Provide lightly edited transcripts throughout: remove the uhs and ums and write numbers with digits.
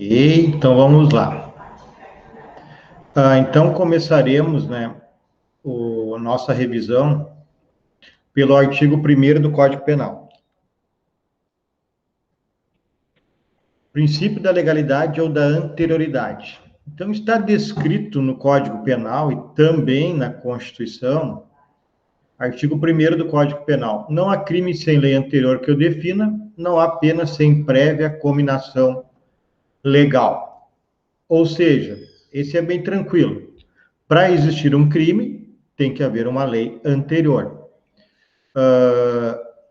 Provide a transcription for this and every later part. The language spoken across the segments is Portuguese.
Então vamos lá. Então começaremos, nossa revisão pelo artigo 1º do Código Penal. Princípio da legalidade ou da anterioridade. Então está descrito no Código Penal e também na Constituição, artigo 1º do Código Penal. Não há crime sem lei anterior que o defina, não há pena sem prévia cominação legal. Ou seja, esse é bem tranquilo. Para existir um crime, tem que haver uma lei anterior.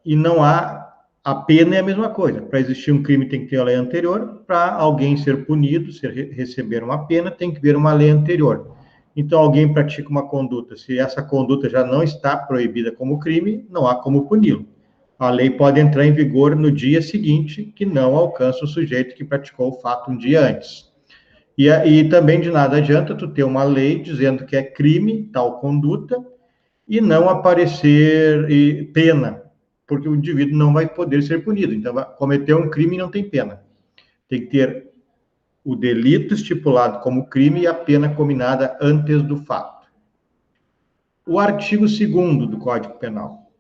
E não há... A pena é a mesma coisa. Para existir um crime, tem que ter a lei anterior. Para alguém ser punido, receber uma pena, tem que haver uma lei anterior. Então, alguém pratica uma conduta. Se essa conduta já não está proibida como crime, não há como puni-lo. A lei pode entrar em vigor no dia seguinte, que não alcança o sujeito que praticou o fato um dia antes. E também de nada adianta tu ter uma lei dizendo que é crime tal conduta e não aparecer pena, porque o indivíduo não vai poder ser punido. Então, cometeu um crime e não tem pena. Tem que ter o delito estipulado como crime e a pena cominada antes do fato. O artigo 2º do Código Penal.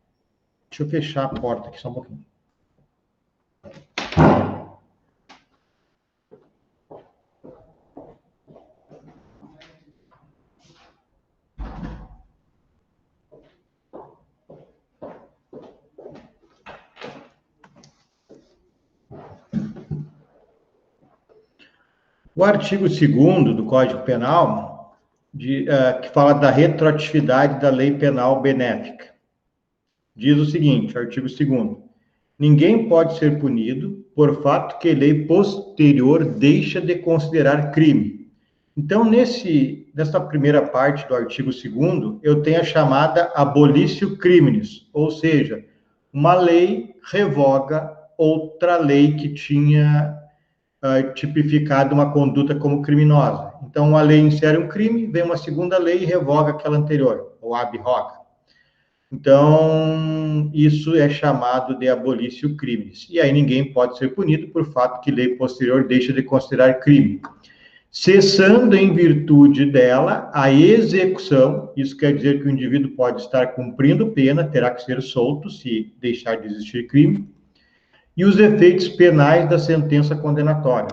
Deixa eu fechar a porta aqui só um pouquinho. O artigo 2º do Código Penal, que fala da retroatividade da lei penal benéfica, diz o seguinte, artigo 2º, ninguém pode ser punido por fato que lei posterior deixa de considerar crime. Então, nessa primeira parte do artigo 2º, eu tenho a chamada abolitio criminis, ou seja, uma lei revoga outra lei que tinha tipificado uma conduta como criminosa. Então, a lei insere um crime, vem uma segunda lei e revoga aquela anterior, ou ab hoc. Então, isso é chamado de abolitio criminis. E aí ninguém pode ser punido por fato que lei posterior deixa de considerar crime. Cessando em virtude dela a execução, isso quer dizer que o indivíduo pode estar cumprindo pena, terá que ser solto se deixar de existir crime, e os efeitos penais da sentença condenatória.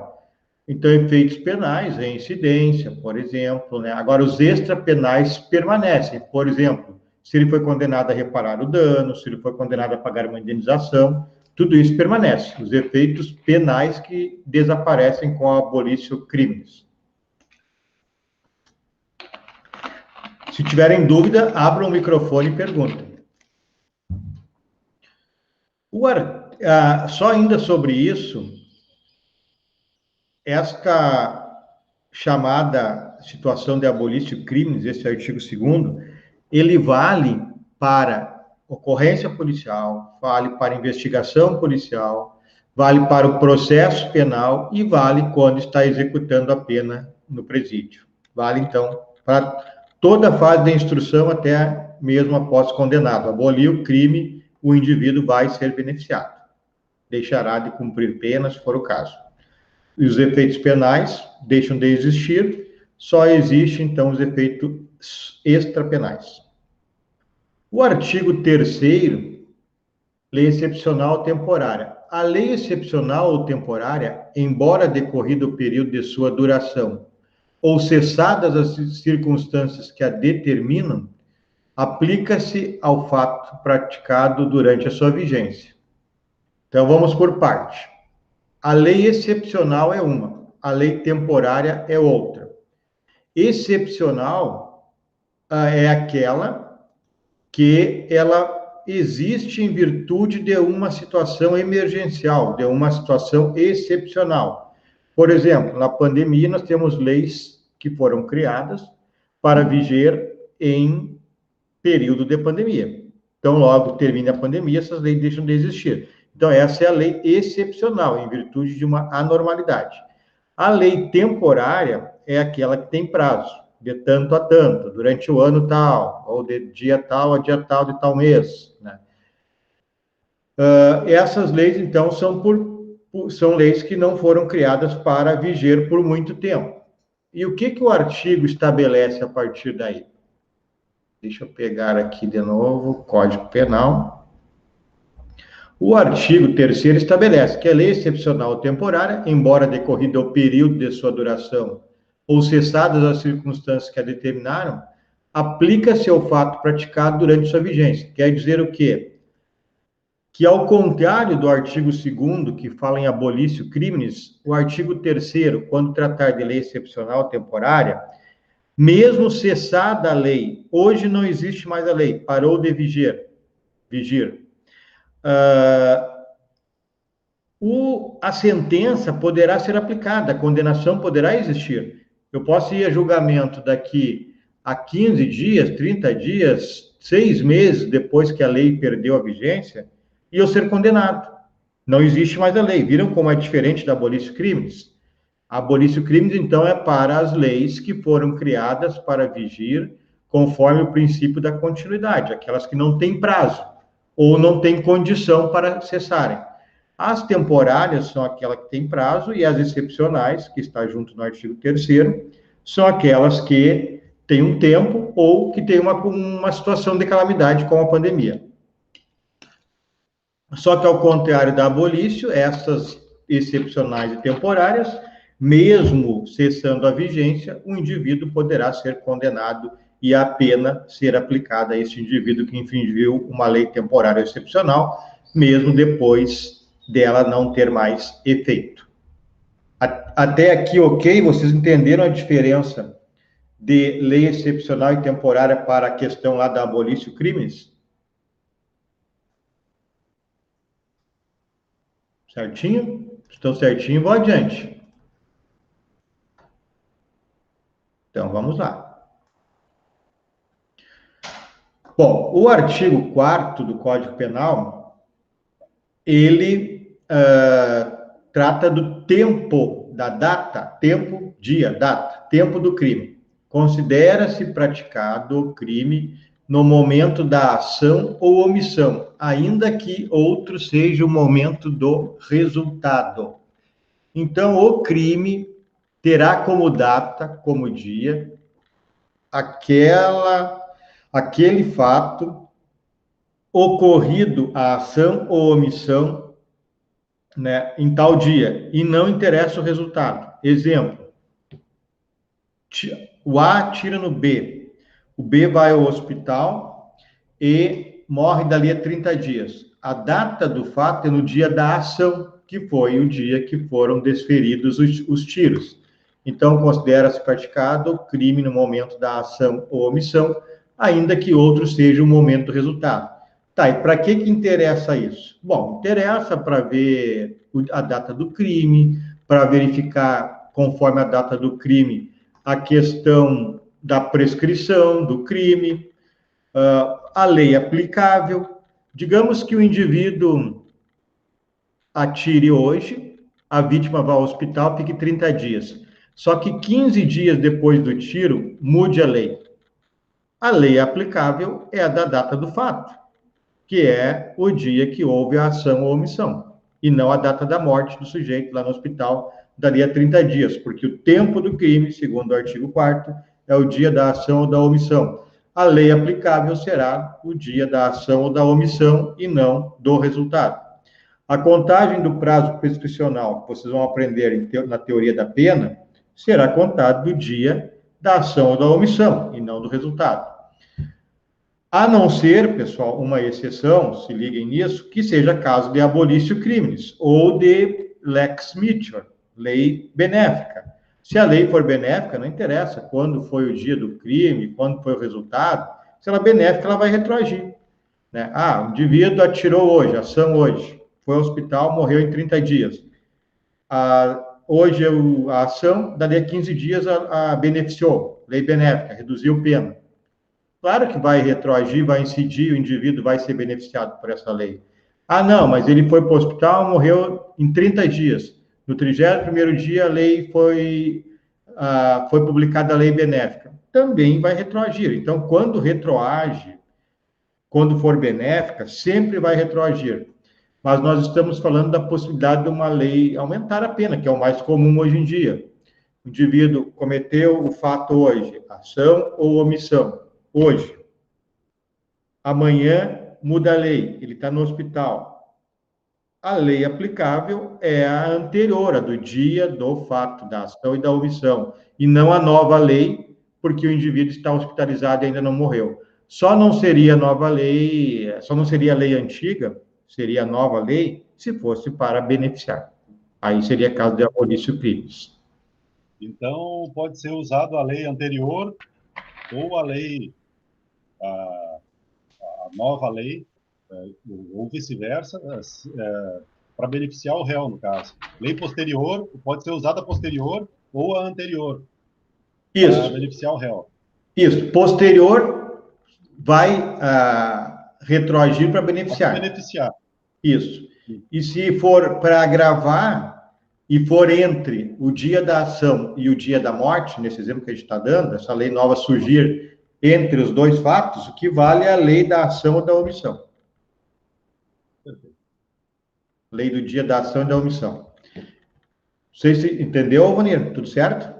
Então, efeitos penais, reincidência, por exemplo, Agora, os extrapenais permanecem. Por exemplo, se ele foi condenado a reparar o dano, se ele foi condenado a pagar uma indenização, tudo isso permanece. Os efeitos penais que desaparecem com a abolitio criminis. Se tiverem dúvida, abram o microfone e perguntem. Só ainda sobre isso, esta chamada situação de abolitio criminis, esse artigo 2º, ele vale para ocorrência policial, vale para investigação policial, vale para o processo penal e vale quando está executando a pena no presídio. Vale, então, para toda a fase da instrução até mesmo após condenado. Abolir o crime, o indivíduo vai ser beneficiado. Deixará de cumprir pena, se for o caso. E os efeitos penais deixam de existir, só existem, então, os efeitos extrapenais. O artigo 3º, lei excepcional temporária. A lei excepcional ou temporária, embora decorrido o período de sua duração, ou cessadas as circunstâncias que a determinam, aplica-se ao fato praticado durante a sua vigência. Então, vamos por parte. A lei excepcional é uma, a lei temporária é outra. Excepcional é aquela que ela existe em virtude de uma situação emergencial, de uma situação excepcional. Por exemplo, na pandemia, nós temos leis que foram criadas para viger em período de pandemia. Então, logo termina a pandemia, essas leis deixam de existir. Então, essa é a lei excepcional, em virtude de uma anormalidade. A lei temporária é aquela que tem prazo, de tanto a tanto, durante o ano tal, ou de dia tal a dia tal de tal mês. Essas leis, então, são são leis que não foram criadas para viger por muito tempo. E o que o artigo estabelece a partir daí? Deixa eu pegar aqui de novo, Código Penal. O artigo 3º estabelece que a lei excepcional ou temporária, embora decorrido o período de sua duração ou cessadas as circunstâncias que a determinaram, aplica-se ao fato praticado durante sua vigência. Quer dizer o quê? Que, ao contrário do artigo 2º, que fala em abolício crimes, o artigo 3º, quando tratar de lei excepcional ou temporária, mesmo cessada a lei, hoje não existe mais a lei, parou de vigir. A sentença poderá ser aplicada, a condenação poderá existir. Eu posso ir a julgamento daqui a 15 dias, 30 dias, 6 meses depois que a lei perdeu a vigência, e eu ser condenado. Não existe mais a lei. Viram como é diferente da abolício crimes? A abolício crimes, então, é para as leis que foram criadas para vigir conforme o princípio da continuidade, aquelas que não têm prazo ou não têm condição para cessarem. As temporárias são aquelas que têm prazo e as excepcionais, que está junto no artigo 3º, são aquelas que têm um tempo ou que têm uma situação de calamidade como a pandemia. Só que, ao contrário da abolício, essas excepcionais e temporárias, mesmo cessando a vigência, o indivíduo poderá ser condenado e a pena ser aplicada a esse indivíduo que infringiu uma lei temporária excepcional, mesmo depois dela não ter mais efeito. Até aqui, ok? Vocês entenderam a diferença de lei excepcional e temporária para a questão lá da abolício crimes? Certinho? Estão certinho? Vou adiante. Então, vamos lá. Bom, o artigo 4º do Código Penal, ele trata do tempo da data, tempo, dia, data, tempo do crime. Considera-se praticado o crime no momento da ação ou omissão, ainda que outro seja o momento do resultado. Então, o crime terá como data, como dia, aquele fato ocorrido, a ação ou omissão, né, em tal dia, e não interessa o resultado. Exemplo, o A atira no B, o B vai ao hospital e morre dali a 30 dias. A data do fato é no dia da ação, que foi o dia que foram desferidos os tiros. Então, considera-se praticado o crime no momento da ação ou omissão, ainda que outro seja o momento do resultado. Tá, e para que interessa isso? Bom, interessa para ver a data do crime, para verificar, conforme a data do crime, a questão da prescrição do crime, a lei aplicável. Digamos que o indivíduo atire hoje, a vítima vá ao hospital, fique 30 dias. Só que 15 dias depois do tiro, mude a lei. A lei aplicável é a da data do fato, que é o dia que houve a ação ou omissão, e não a data da morte do sujeito lá no hospital, dali a 30 dias, porque o tempo do crime, segundo o artigo 4º, é o dia da ação ou da omissão. A lei aplicável será o dia da ação ou da omissão e não do resultado. A contagem do prazo prescricional, que vocês vão aprender na teoria da pena, será contado do dia da ação ou da omissão e não do resultado. A não ser, pessoal, uma exceção, se liguem nisso, que seja caso de abolício crimes ou de lex mittior, lei benéfica. Se a lei for benéfica, não interessa quando foi o dia do crime, quando foi o resultado. Se ela é benéfica, ela vai retroagir, né? O indivíduo atirou hoje, ação hoje, foi ao hospital, morreu em 30 dias. Hoje a ação, dali a 15 dias, a beneficiou, lei benéfica, reduziu pena. Claro que vai retroagir, vai incidir, o indivíduo vai ser beneficiado por essa lei. Não, mas ele foi para o hospital, morreu em 30 dias. No 31º dia, a lei foi publicada a lei benéfica. Também vai retroagir. Então, quando retroage, quando for benéfica, sempre vai retroagir. mas nós estamos falando da possibilidade de uma lei aumentar a pena, que é o mais comum hoje em dia. O indivíduo cometeu o fato hoje, ação ou omissão, hoje. Amanhã muda a lei, ele está no hospital. A lei aplicável é a anterior, a do dia do fato, da ação e da omissão, e não a nova lei, porque o indivíduo está hospitalizado e ainda não morreu. Só não seria nova lei, só não seria a lei antiga, seria a nova lei, se fosse para beneficiar. Aí seria caso de abolício crimes. Então, pode ser usado a lei anterior ou a lei, a, a nova lei, ou vice-versa, para beneficiar o réu, no caso. Lei posterior pode ser usada a posterior ou a anterior para Isso, beneficiar o réu. isso. Posterior vai retroagir para Para beneficiar. beneficiar. Isso. E se for para agravar e for entre o dia da ação e o dia da morte, nesse exemplo que a gente está dando, essa lei nova surgir entre os dois fatos, o que vale é a lei da ação ou da omissão. Lei do dia da ação e da omissão. Você entendeu, Vanir? Tudo certo?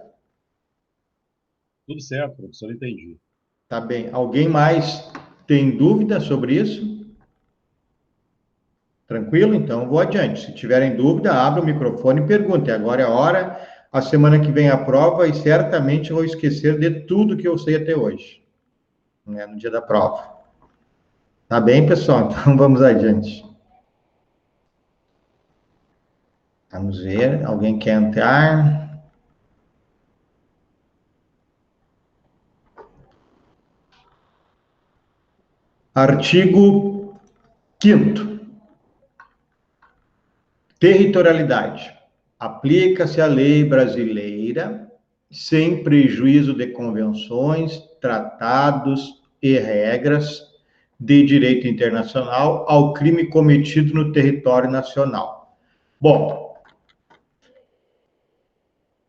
Tudo certo, professor, entendi. Tá bem. Alguém mais tem dúvida sobre isso? Tranquilo? Então, vou adiante. Se tiverem dúvida, abra o microfone e pergunte. Agora é a hora. A semana que vem a prova e certamente vou esquecer de tudo que eu sei até hoje, né, no dia da prova. Tá bem, pessoal? Então, vamos adiante. Vamos ver. Alguém quer entrar? Artigo 5º. Territorialidade. Aplica-se a lei brasileira sem prejuízo de convenções, tratados e regras de direito internacional ao crime cometido no território nacional. Bom,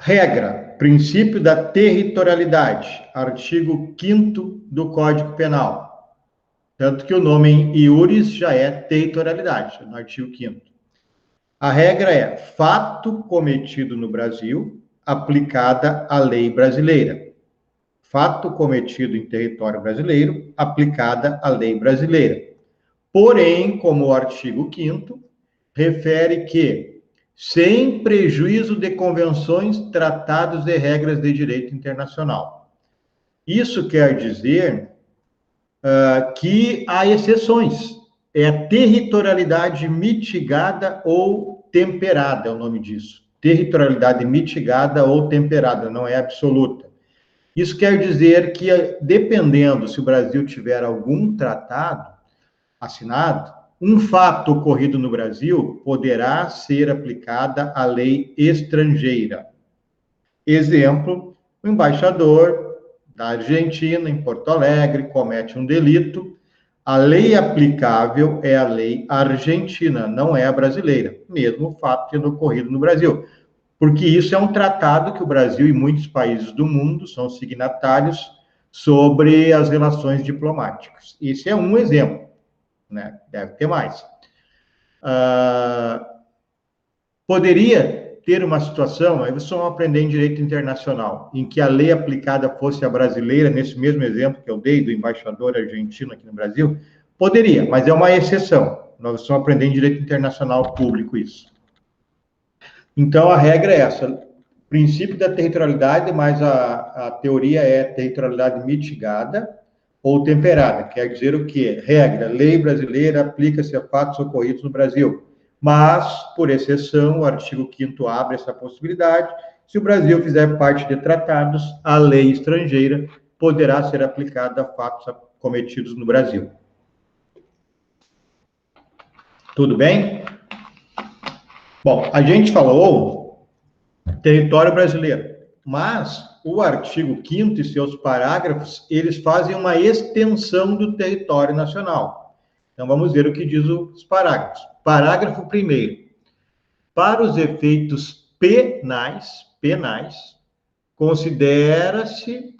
regra, princípio da territorialidade, artigo 5º do Código Penal. Tanto que o nome em iuris já é territorialidade, no artigo 5º. A regra é fato cometido no Brasil, aplicada à lei brasileira. Fato cometido em território brasileiro, aplicada à lei brasileira. Porém, como o artigo 5º refere que, sem prejuízo de convenções, tratados e regras de direito internacional. Isso quer dizer que há exceções. É a territorialidade mitigada ou temperada, é o nome disso. Territorialidade mitigada ou temperada, não é absoluta. Isso quer dizer que, dependendo se o Brasil tiver algum tratado assinado, um fato ocorrido no Brasil poderá ser aplicada a lei estrangeira. Exemplo, o embaixador da Argentina, em Porto Alegre, comete um delito, a lei aplicável é a lei argentina, não é a brasileira, mesmo o fato tendo ocorrido no Brasil. Porque isso é um tratado que o Brasil e muitos países do mundo são signatários sobre as relações diplomáticas. Esse é um exemplo, né? Deve ter mais. Poderia ter uma situação, aí vocês vão aprender em direito internacional, em que a lei aplicada fosse a brasileira, nesse mesmo exemplo que eu dei do embaixador argentino aqui no Brasil, poderia, mas é uma exceção. Nós vamos aprender em direito internacional público isso. Então, a regra é essa, princípio da territorialidade, mas a teoria é territorialidade mitigada ou temperada, quer dizer o quê? Regra, lei brasileira aplica-se a fatos ocorridos no Brasil. Mas, por exceção, o artigo 5º abre essa possibilidade. Se o Brasil fizer parte de tratados, a lei estrangeira poderá ser aplicada a fatos cometidos no Brasil. Tudo bem? Bom, a gente falou território brasileiro, mas o artigo 5º e seus parágrafos, eles fazem uma extensão do território nacional. Então, vamos ver o que diz os parágrafos. Parágrafo 1º. Para os efeitos penais, consideram-se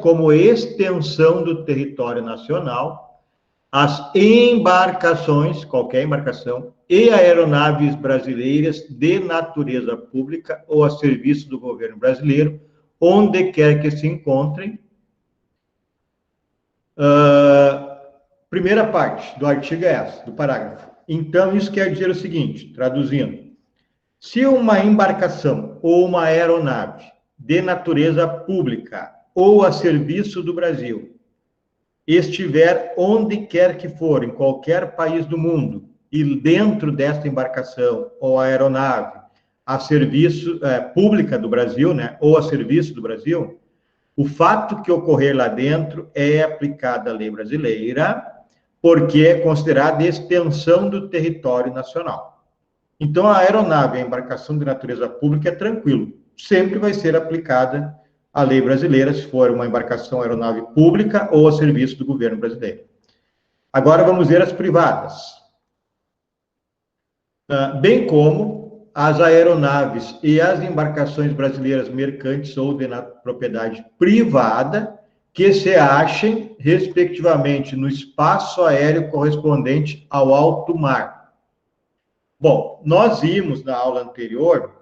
como extensão do território nacional as embarcações, qualquer embarcação, e aeronaves brasileiras de natureza pública ou a serviço do governo brasileiro, onde quer que se encontrem. Primeira parte do artigo é essa, do parágrafo. Então, isso quer dizer o seguinte, traduzindo: se uma embarcação ou uma aeronave de natureza pública ou a serviço do Brasil estiver onde quer que for, em qualquer país do mundo, e dentro desta embarcação ou aeronave a serviço pública do Brasil, né, ou a serviço do Brasil, o fato que ocorrer lá dentro é aplicada a lei brasileira, porque é considerada extensão do território nacional. Então, a aeronave, a embarcação de natureza pública é tranquilo, sempre vai ser aplicada a lei brasileira, se for uma embarcação aeronave pública ou a serviço do governo brasileiro. Agora vamos ver as privadas. Bem como as aeronaves e as embarcações brasileiras mercantes ou de propriedade privada que se achem, respectivamente, no espaço aéreo correspondente ao alto mar. Bom, nós vimos na aula anterior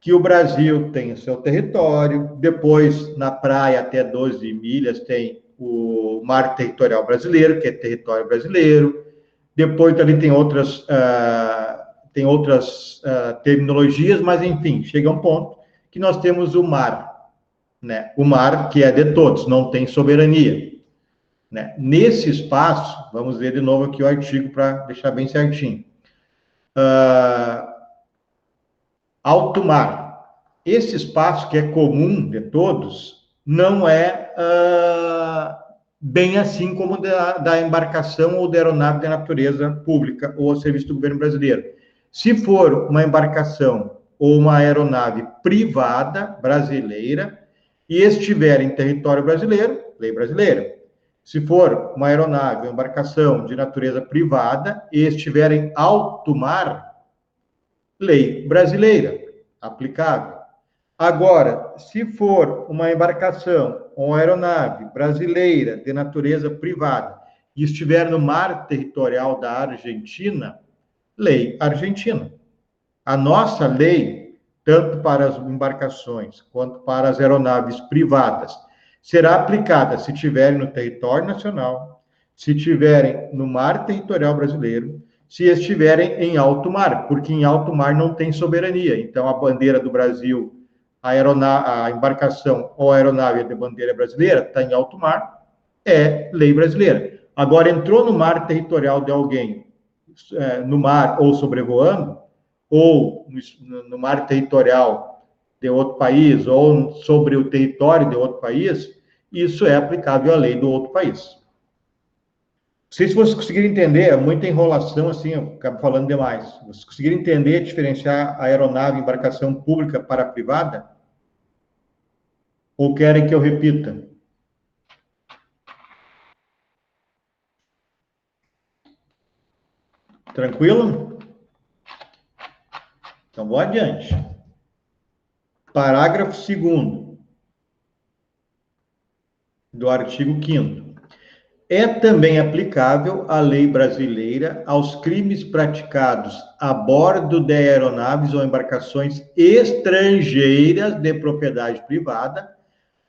que o Brasil tem o seu território, depois, na praia, até 12 milhas, tem o mar territorial brasileiro, que é território brasileiro, depois ali tem outras terminologias, mas, enfim, chega um ponto que nós temos o mar, né? O mar que é de todos, não tem soberania, né? Nesse espaço, vamos ver de novo aqui o artigo para deixar bem certinho. Alto mar. Esse espaço que é comum de todos não é bem assim como da embarcação ou da aeronave de natureza pública ou ao serviço do governo brasileiro. Se for uma embarcação ou uma aeronave privada brasileira e estiver em território brasileiro, lei brasileira. Se for uma aeronave ou embarcação de natureza privada e estiver em alto mar, lei brasileira, aplicável. Agora, se for uma embarcação ou uma aeronave brasileira de natureza privada e estiver no mar territorial da Argentina, lei argentina. A nossa lei, tanto para as embarcações quanto para as aeronaves privadas, será aplicada se estiverem no território nacional, se estiverem no mar territorial brasileiro, se estiverem em alto mar, porque em alto mar não tem soberania. Então, a bandeira do Brasil, a embarcação ou a aeronave de bandeira brasileira está em alto mar, é lei brasileira. Agora, entrou no mar territorial de alguém, no mar ou sobrevoando, ou no mar territorial de outro país, ou sobre o território de outro país, isso é aplicável à lei do outro país. Não sei se vocês conseguirem entender, é muita enrolação, assim, eu acabo falando demais. Se vocês conseguirem entender, diferenciar a aeronave, embarcação pública para privada? Ou querem que eu repita? Tranquilo? Então, vou adiante. Parágrafo 2º do artigo 5º. É também aplicável a lei brasileira aos crimes praticados a bordo de aeronaves ou embarcações estrangeiras de propriedade privada,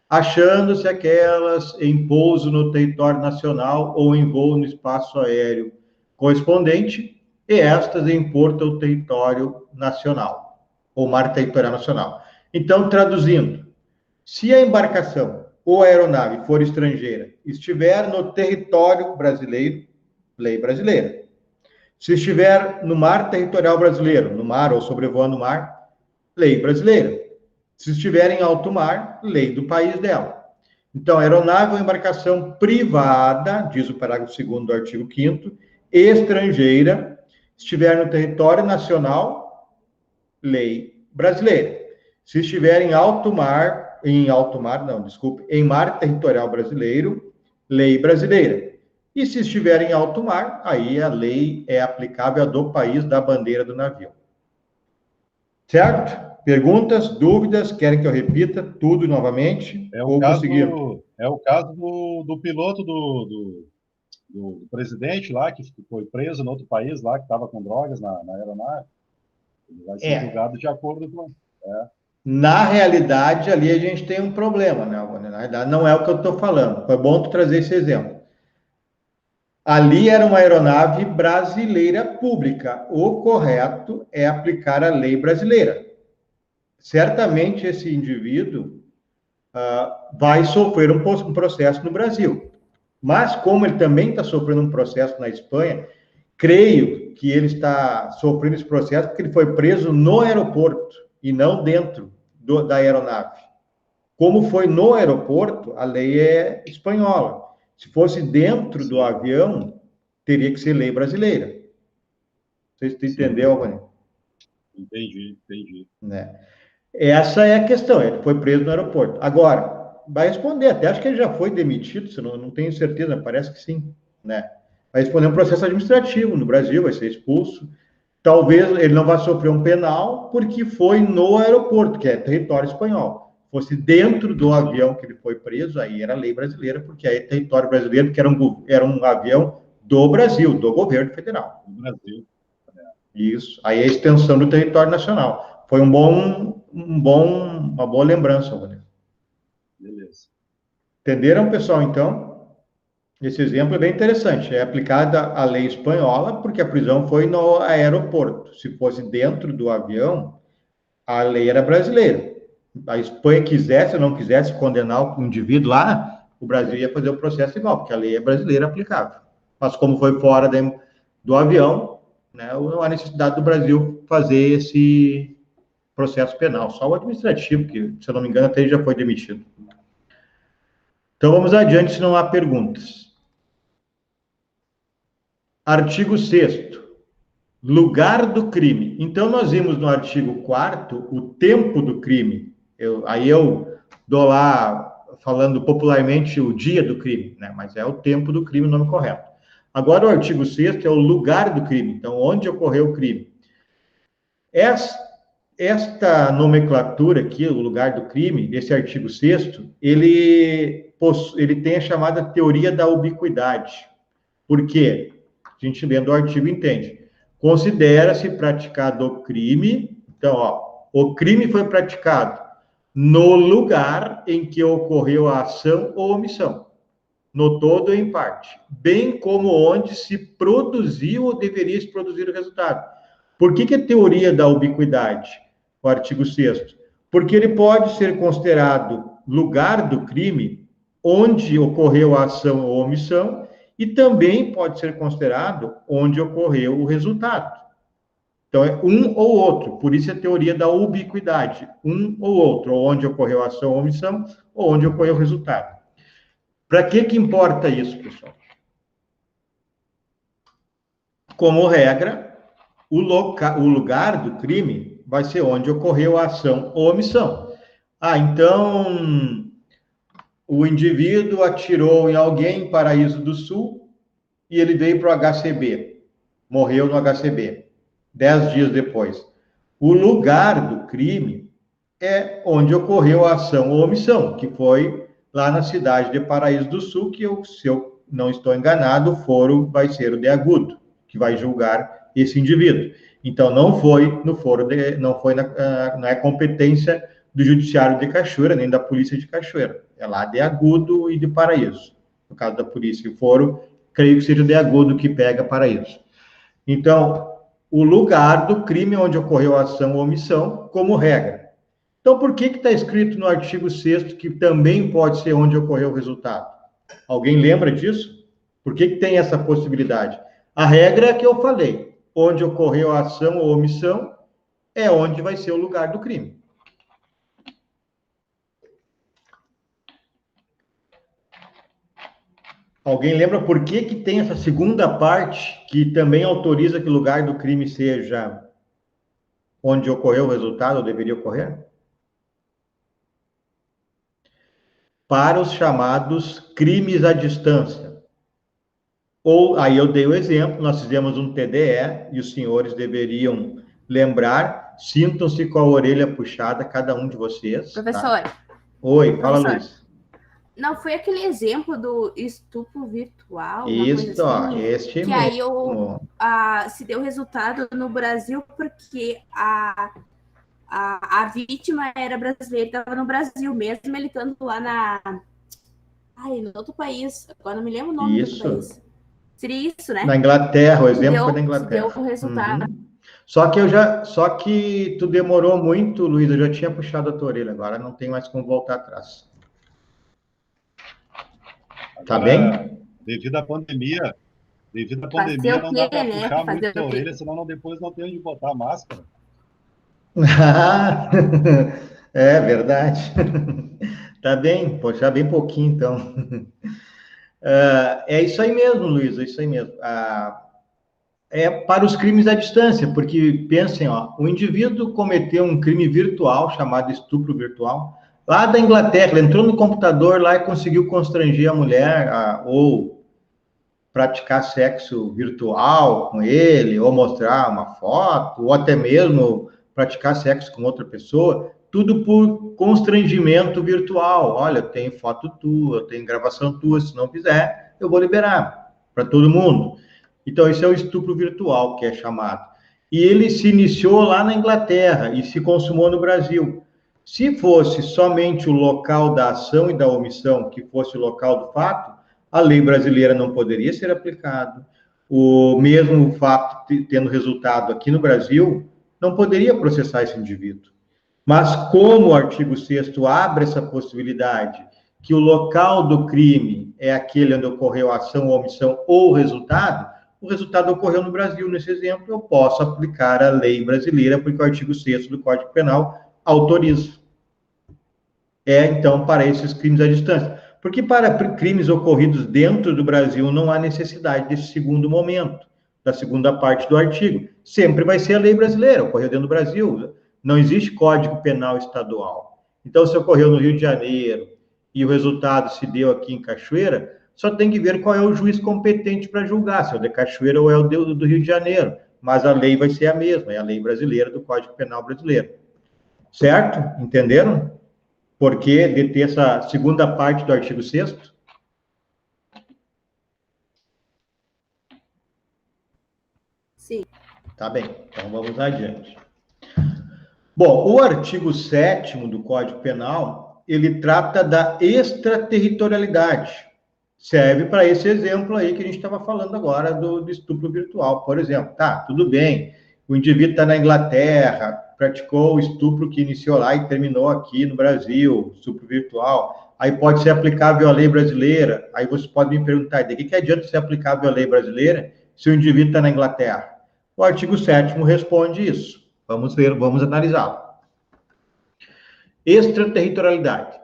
achando-se aquelas em pouso no território nacional ou em voo no espaço aéreo correspondente, e estas em porto ou território nacional, ou mar territorial nacional. Então, traduzindo, se a embarcação ou a aeronave for estrangeira, estiver no território brasileiro, lei brasileira. Se estiver no mar territorial brasileiro, no mar ou sobrevoando o mar, lei brasileira. Se estiver em alto mar, lei do país dela. Então, aeronave ou embarcação privada, diz o parágrafo 2º do artigo 5º, estrangeira, estiver no território nacional, lei brasileira. Se estiver em em mar territorial brasileiro, lei brasileira. E se estiver em alto mar, aí a lei é aplicável a do país da bandeira do navio. Certo? Perguntas, dúvidas? Querem que eu repita tudo novamente? É o caso do piloto do presidente lá, que foi preso no outro país lá, que estava com drogas na aeronave. Ele vai ser julgado de acordo com... Na realidade, ali a gente tem um problema, né? Na realidade, não é o que eu estou falando. Foi bom tu trazer esse exemplo. Ali era uma aeronave brasileira pública. O correto é aplicar a lei brasileira. Certamente esse indivíduo vai sofrer um processo no Brasil. Mas, como ele também está sofrendo um processo na Espanha, creio que ele está sofrendo esse processo porque ele foi preso no aeroporto e não dentro da aeronave. Como foi no aeroporto, a lei é espanhola. Se fosse dentro do avião, teria que ser lei brasileira. Não sei se tu entendeu, Rony. Entendi. Né? Essa é a questão, ele foi preso no aeroporto. Agora, vai responder, até acho que ele já foi demitido, se não tenho certeza, parece que sim, né? Vai responder um processo administrativo no Brasil, vai ser expulso. Talvez ele não vá sofrer um penal porque foi no aeroporto, que é território espanhol. Fosse dentro do avião que ele foi preso, aí era lei brasileira, porque aí é território brasileiro, porque era um avião do Brasil, do governo federal. Do Brasil. Isso. Aí é a extensão do território nacional. Foi uma boa lembrança, Rodrigo. Beleza. Entenderam, pessoal, então? Esse exemplo é bem interessante. É aplicada a lei espanhola, porque a prisão foi no aeroporto. Se fosse dentro do avião, a lei era brasileira. A Espanha quisesse ou não quisesse condenar o indivíduo lá, o Brasil ia fazer o processo igual, porque a lei é brasileira aplicável. Mas como foi fora do avião, né, não há necessidade do Brasil fazer esse processo penal, só o administrativo, que, se eu não me engano, até ele já foi demitido. Então, vamos adiante, se não há perguntas. Artigo 6º. Lugar do crime. Então, nós vimos no artigo 4º o tempo do crime. Aí eu dou lá, falando popularmente, o dia do crime, né? Mas é o tempo do crime, o nome correto. Agora, o artigo 6º é o lugar do crime. Então, onde ocorreu o crime. Esta nomenclatura aqui, o lugar do crime, desse artigo 6º, ele tem a chamada teoria da ubiquidade. Por quê? A gente lendo o artigo entende. Considera-se praticado o crime, então, o crime foi praticado no lugar em que ocorreu a ação ou omissão, no todo ou em parte, bem como onde se produziu ou deveria se produzir o resultado. Por que é teoria da ubiquidade, o artigo 6º? Porque ele pode ser considerado lugar do crime onde ocorreu a ação ou omissão e também pode ser considerado onde ocorreu o resultado. Então, é um ou outro, por isso é a teoria da ubiquidade, um ou outro, ou onde ocorreu a ação ou omissão, ou onde ocorreu o resultado. Para que importa isso, pessoal? Como regra, o lugar do crime vai ser onde ocorreu a ação ou omissão. Então, o indivíduo atirou em alguém em Paraíso do Sul e ele veio para o HCB, morreu no HCB, 10 dias depois. O lugar do crime é onde ocorreu a ação ou omissão, que foi lá na cidade de Paraíso do Sul, que se eu não estou enganado, o foro vai ser o de Agudo, que vai julgar esse indivíduo. Então, não foi no foro, não é competência do Judiciário de Cachoeira, nem da Polícia de Cachoeira. É lá de Agudo e de Paraíso. No caso da polícia, o foro, creio que seja de Agudo que pega Paraíso. Então, o lugar do crime onde ocorreu a ação ou omissão, como regra. Então, por que está escrito no artigo 6º que também pode ser onde ocorreu o resultado? Alguém lembra disso? Por que tem essa possibilidade? A regra é que eu falei. Onde ocorreu a ação ou omissão é onde vai ser o lugar do crime. Alguém lembra por que tem essa segunda parte que também autoriza que o lugar do crime seja onde ocorreu o resultado ou deveria ocorrer? Para os chamados crimes à distância. Ou, aí eu dei o exemplo, nós fizemos um TDE e os senhores deveriam lembrar, sintam-se com a orelha puxada, cada um de vocês. Professor. Tá? Oi, fala, Luiz. Não foi aquele exemplo do estupro virtual? Isso, ó, assim, este que mesmo. aí se deu resultado no Brasil porque a vítima era brasileira, estava no Brasil, mesmo ele estando lá no outro país. Agora não me lembro o nome do Isso. país. Seria isso, né? Na Inglaterra, o exemplo foi na Que Inglaterra. deu o resultado. Uhum. Só que tu demorou muito, Luiz, eu já tinha puxado a tua orelha, agora não tem mais como voltar atrás. Tá bem? Devido à pandemia, Fazer o não quê, dá para né? puxar muito Fazer a o quê? orelha, senão depois não tem onde botar a máscara. É verdade. Tá bem, puxar bem pouquinho, então. É isso aí mesmo, Luiz, é isso aí mesmo. É para os crimes à distância, porque pensem, ó, o indivíduo cometeu um crime virtual, chamado estupro virtual, lá da Inglaterra, ele entrou no computador lá e conseguiu constranger a mulher, ou praticar sexo virtual com ele, ou mostrar uma foto, ou até mesmo praticar sexo com outra pessoa, tudo por constrangimento virtual. Olha, eu tenho foto tua, eu tenho gravação tua, se não quiser, eu vou liberar para todo mundo. Então, esse é o estupro virtual, que é chamado. E ele se iniciou lá na Inglaterra e se consumou no Brasil. Se fosse somente o local da ação e da omissão, que fosse o local do fato, a lei brasileira não poderia ser aplicada. O mesmo fato tendo resultado aqui no Brasil, não poderia processar esse indivíduo. Mas como o artigo 6º abre essa possibilidade que o local do crime é aquele onde ocorreu a ação, a omissão ou o resultado ocorreu no Brasil. Nesse exemplo, eu posso aplicar a lei brasileira, porque o artigo 6º do Código Penal autoriza. Então, para esses crimes à distância. Porque para crimes ocorridos dentro do Brasil não há necessidade desse segundo momento, da segunda parte do artigo. Sempre vai ser a lei brasileira, ocorreu dentro do Brasil. Não existe Código Penal estadual. Então, se ocorreu no Rio de Janeiro e o resultado se deu aqui em Cachoeira, só tem que ver qual é o juiz competente para julgar, se é o de Cachoeira ou é o do Rio de Janeiro. Mas a lei vai ser a mesma, é a lei brasileira do Código Penal brasileiro. Certo? Entenderam? Por que de ter essa segunda parte do artigo 6º? Sim. Tá bem, então vamos adiante. Bom, o artigo 7º do Código Penal, ele trata da extraterritorialidade. Serve para esse exemplo aí que a gente estava falando agora do estupro virtual, por exemplo. Tá, tudo bem, o indivíduo está na Inglaterra, praticou o estupro que iniciou lá e terminou aqui no Brasil, estupro virtual. Aí pode ser aplicável à lei brasileira. Aí você pode me perguntar, de que adianta ser aplicável à lei brasileira se o indivíduo está na Inglaterra? O artigo 7º responde isso. Vamos ver, vamos analisá-lo. Extraterritorialidade.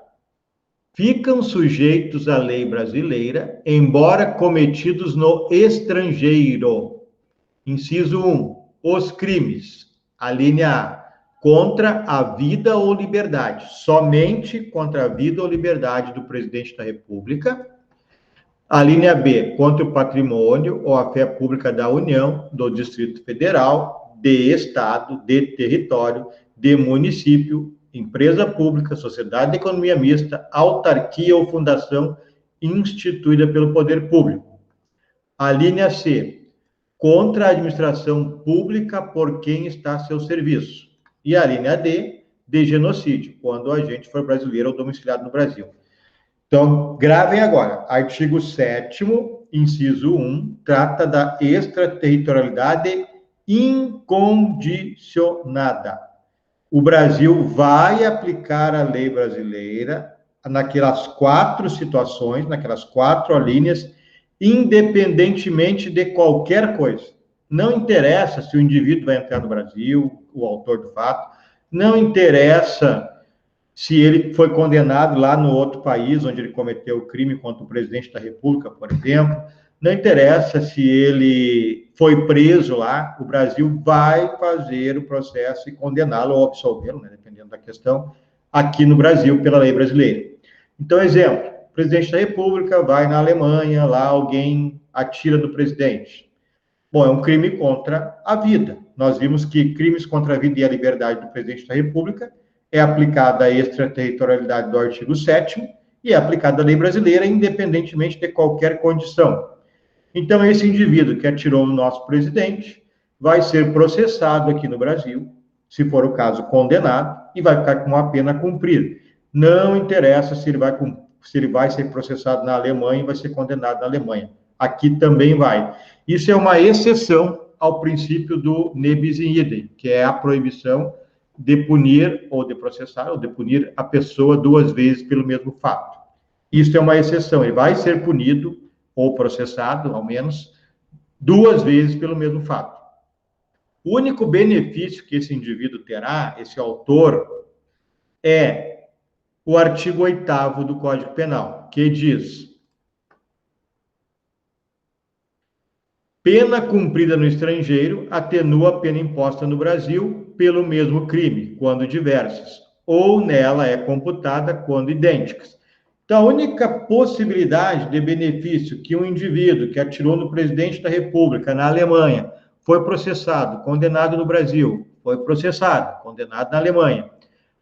Ficam sujeitos à lei brasileira, embora cometidos no estrangeiro. Inciso 1. Os crimes. A linha A. Contra a vida ou liberdade. Somente contra a vida ou liberdade do presidente da República. A linha B. Contra o patrimônio ou a fé pública da União, do Distrito Federal, de Estado, de território, de município, empresa pública, sociedade de economia mista, autarquia ou fundação instituída pelo poder público. A linha C, contra a administração pública por quem está a seu serviço. E a linha D, de genocídio, quando o agente for brasileiro ou domiciliado no Brasil. Então, gravem agora. Artigo 7º, inciso 1, trata da extraterritorialidade incondicionada. O Brasil vai aplicar a lei brasileira naquelas 4 situações, naquelas 4 linhas, independentemente de qualquer coisa. Não interessa se o indivíduo vai entrar no Brasil, o autor do fato, não interessa se ele foi condenado lá no outro país, onde ele cometeu o crime contra o presidente da República, por exemplo, não interessa se ele foi preso lá, o Brasil vai fazer o processo e condená-lo ou absolvê-lo, né, dependendo da questão, aqui no Brasil, pela lei brasileira. Então, exemplo, o presidente da República vai na Alemanha, lá alguém atira do presidente. Bom, é um crime contra a vida. Nós vimos que crimes contra a vida e a liberdade do presidente da República é aplicada a extraterritorialidade do artigo 7º e é aplicada a lei brasileira, independentemente de qualquer condição. Então, esse indivíduo que atirou no nosso presidente vai ser processado aqui no Brasil, se for o caso, condenado, e vai ficar com uma pena a cumprir. Não interessa se ele vai ser processado na Alemanha e vai ser condenado na Alemanha. Aqui também vai. Isso é uma exceção ao princípio do nebis in idem, que é a proibição de punir ou de processar ou de punir a pessoa 2 vezes pelo mesmo fato. Isso é uma exceção. Ele vai ser punido ou processado, ao menos, 2 vezes pelo mesmo fato. O único benefício que esse indivíduo terá, esse autor, é o artigo 8º do Código Penal, que diz: pena cumprida no estrangeiro atenua a pena imposta no Brasil pelo mesmo crime, quando diversas, ou nela é computada quando idênticas. Então, a única possibilidade de benefício que um indivíduo que atirou no presidente da República na Alemanha, foi processado, condenado no Brasil, foi processado, condenado na Alemanha,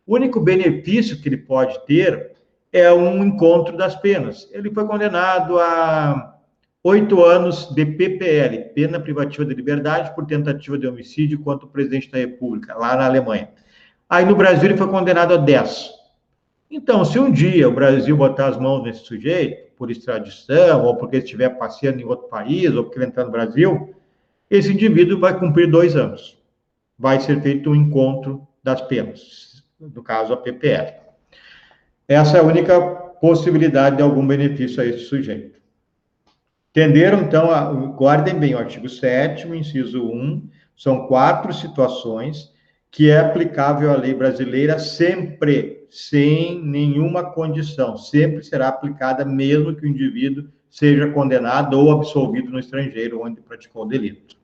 o único benefício que ele pode ter é um encontro das penas. Ele foi condenado a 8 anos de PPL, pena privativa de liberdade por tentativa de homicídio contra o presidente da República, lá na Alemanha. Aí no Brasil ele foi condenado a 10. Então, se um dia o Brasil botar as mãos nesse sujeito, por extradição, ou porque ele estiver passeando em outro país, ou porque ele entrar no Brasil, esse indivíduo vai cumprir 2 anos. Vai ser feito um encontro das penas, no caso a PPL. Essa é a única possibilidade de algum benefício a esse sujeito. Entenderam? Então, guardem bem o artigo 7º, inciso 1, são 4 situações que é aplicável à lei brasileira sempre, sem nenhuma condição, sempre será aplicada mesmo que o indivíduo seja condenado ou absolvido no estrangeiro onde praticou o delito.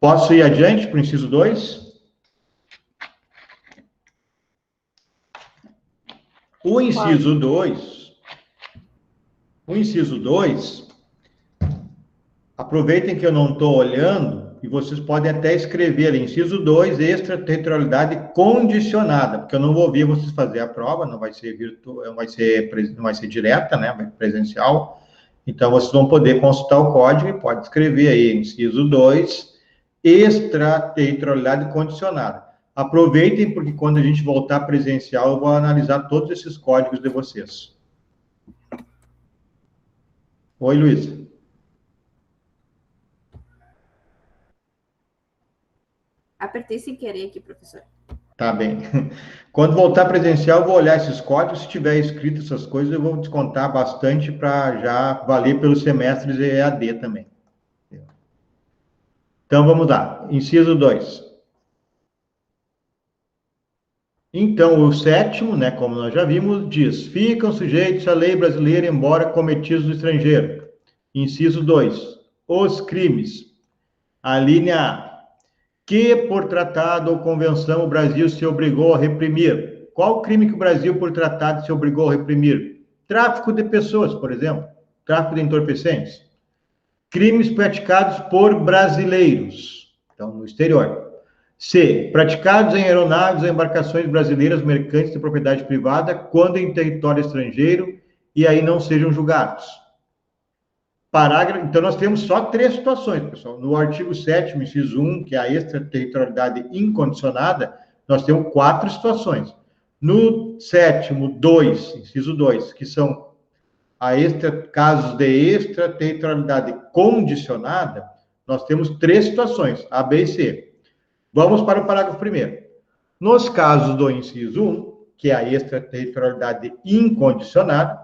Posso ir adiante para o inciso 2? O inciso 2, aproveitem que eu não estou olhando, e vocês podem até escrever ali, inciso 2, extraterritorialidade condicionada, porque eu não vou ver vocês fazer a prova, não vai ser virtual, não vai ser direta, né, vai ser presencial, então vocês vão poder consultar o código e pode escrever aí, inciso 2, extraterritorialidade condicionada. Aproveitem, porque quando a gente voltar presencial, eu vou analisar todos esses códigos de vocês. Oi, Luísa. Apertei sem querer aqui, professor. Tá bem. Quando voltar presencial, eu vou olhar esses códigos. Se tiver escrito essas coisas, eu vou descontar bastante para já valer pelos semestres EAD também. Então, vamos lá. Inciso 2. Então, o 7º, né, como nós já vimos, diz: ficam sujeitos à lei brasileira, embora cometidos no estrangeiro. Inciso 2. Os crimes. A linha A. Que por tratado ou convenção o Brasil se obrigou a reprimir. Qual crime que o Brasil, por tratado, se obrigou a reprimir? Tráfico de pessoas, por exemplo. Tráfico de entorpecentes. Crimes praticados por brasileiros. Então, no exterior. C. Praticados em aeronaves ou embarcações brasileiras mercantes de propriedade privada, quando em território estrangeiro, e aí não sejam julgados. Parágrafo, então, nós temos só 3 situações, pessoal. No artigo 7º, inciso 1, que é a extraterritorialidade incondicionada, nós temos 4 situações. No 7º, 2, inciso 2, que são casos de extraterritorialidade condicionada, nós temos 3 situações, A, B e C. Vamos para o parágrafo 1º. Nos casos do inciso 1, que é a extraterritorialidade incondicionada,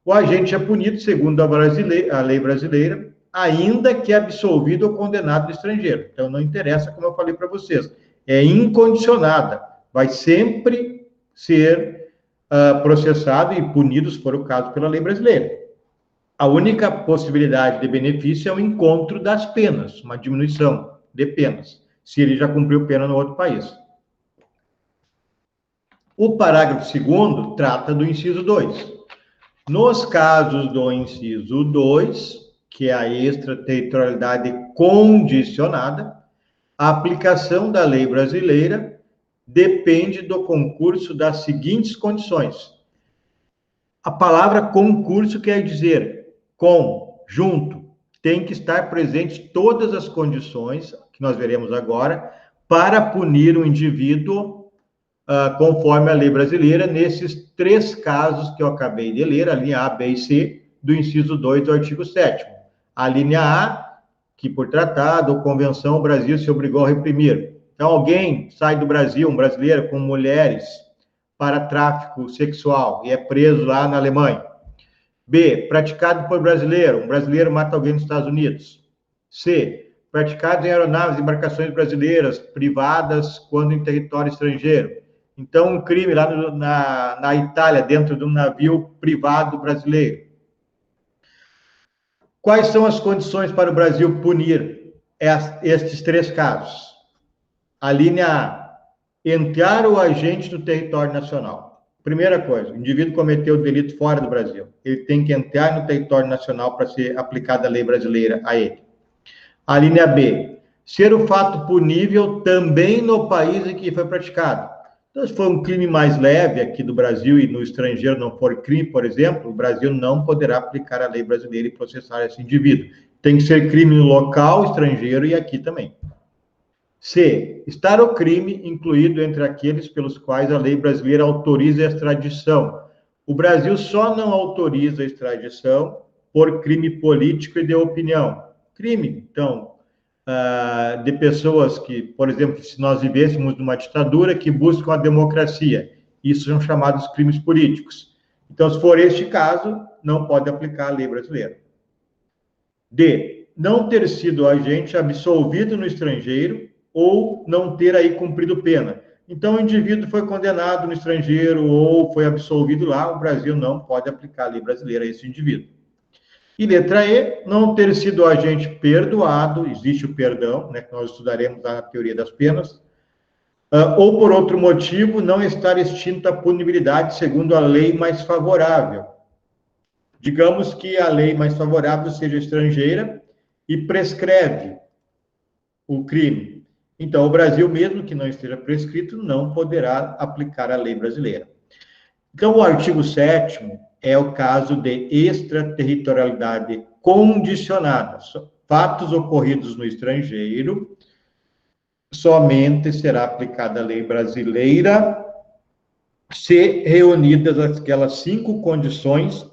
o agente é punido segundo a lei brasileira, ainda que absolvido ou condenado no estrangeiro. Então, não interessa, como eu falei para vocês, é incondicionada, vai sempre ser processado e punido, se for o caso, pela lei brasileira. A única possibilidade de benefício é o encontro das penas, uma diminuição de penas, se ele já cumpriu pena no outro país. O parágrafo 2º trata do inciso 2. Nos casos do inciso 2, que é a extraterritorialidade condicionada, a aplicação da lei brasileira depende do concurso das seguintes condições. A palavra concurso quer dizer com, junto. Tem que estar presente todas as condições, que nós veremos agora, para punir o indivíduo conforme a lei brasileira, nesses 3 casos que eu acabei de ler, a linha A, B e C, do inciso 2 do artigo 7º. A linha A, que por tratado ou convenção o Brasil se obrigou a reprimir. Então, alguém sai do Brasil, um brasileiro com mulheres, para tráfico sexual e é preso lá na Alemanha. B, praticado por brasileiro, um brasileiro mata alguém nos Estados Unidos. C, praticado em aeronaves e embarcações brasileiras privadas quando em território estrangeiro. Então, um crime lá na Itália, dentro de um navio privado brasileiro. Quais são as condições para o Brasil punir estes 3 casos? A linha A, entrar o agente no território nacional. Primeira coisa, o indivíduo cometeu o delito fora do Brasil. Ele tem que entrar no território nacional para ser aplicada a lei brasileira a ele. A linha B, ser o fato punível também no país em que foi praticado. Então, se for um crime mais leve aqui do Brasil e no estrangeiro não for crime, por exemplo, o Brasil não poderá aplicar a lei brasileira e processar esse indivíduo. Tem que ser crime no local estrangeiro e aqui também. C, estar o crime incluído entre aqueles pelos quais a lei brasileira autoriza a extradição. O Brasil só não autoriza a extradição por crime político e de opinião. Crime, então, de pessoas que, por exemplo, se nós vivêssemos numa ditadura, que buscam a democracia. Isso são chamados crimes políticos. Então, se for este caso, não pode aplicar a lei brasileira. D, não ter sido agente absolvido no estrangeiro ou não ter aí cumprido pena. Então, o indivíduo foi condenado no estrangeiro ou foi absolvido lá, o Brasil não pode aplicar a lei brasileira a esse indivíduo. E letra E, não ter sido agente perdoado, existe o perdão, né, que nós estudaremos lá na teoria das penas, ou por outro motivo, não estar extinta a punibilidade segundo a lei mais favorável. Digamos que a lei mais favorável seja estrangeira e prescreve o crime. Então, o Brasil, mesmo que não esteja prescrito, não poderá aplicar a lei brasileira. Então, o artigo 7º é o caso de extraterritorialidade condicionada. Fatos ocorridos no estrangeiro, somente será aplicada a lei brasileira se reunidas aquelas 5 condições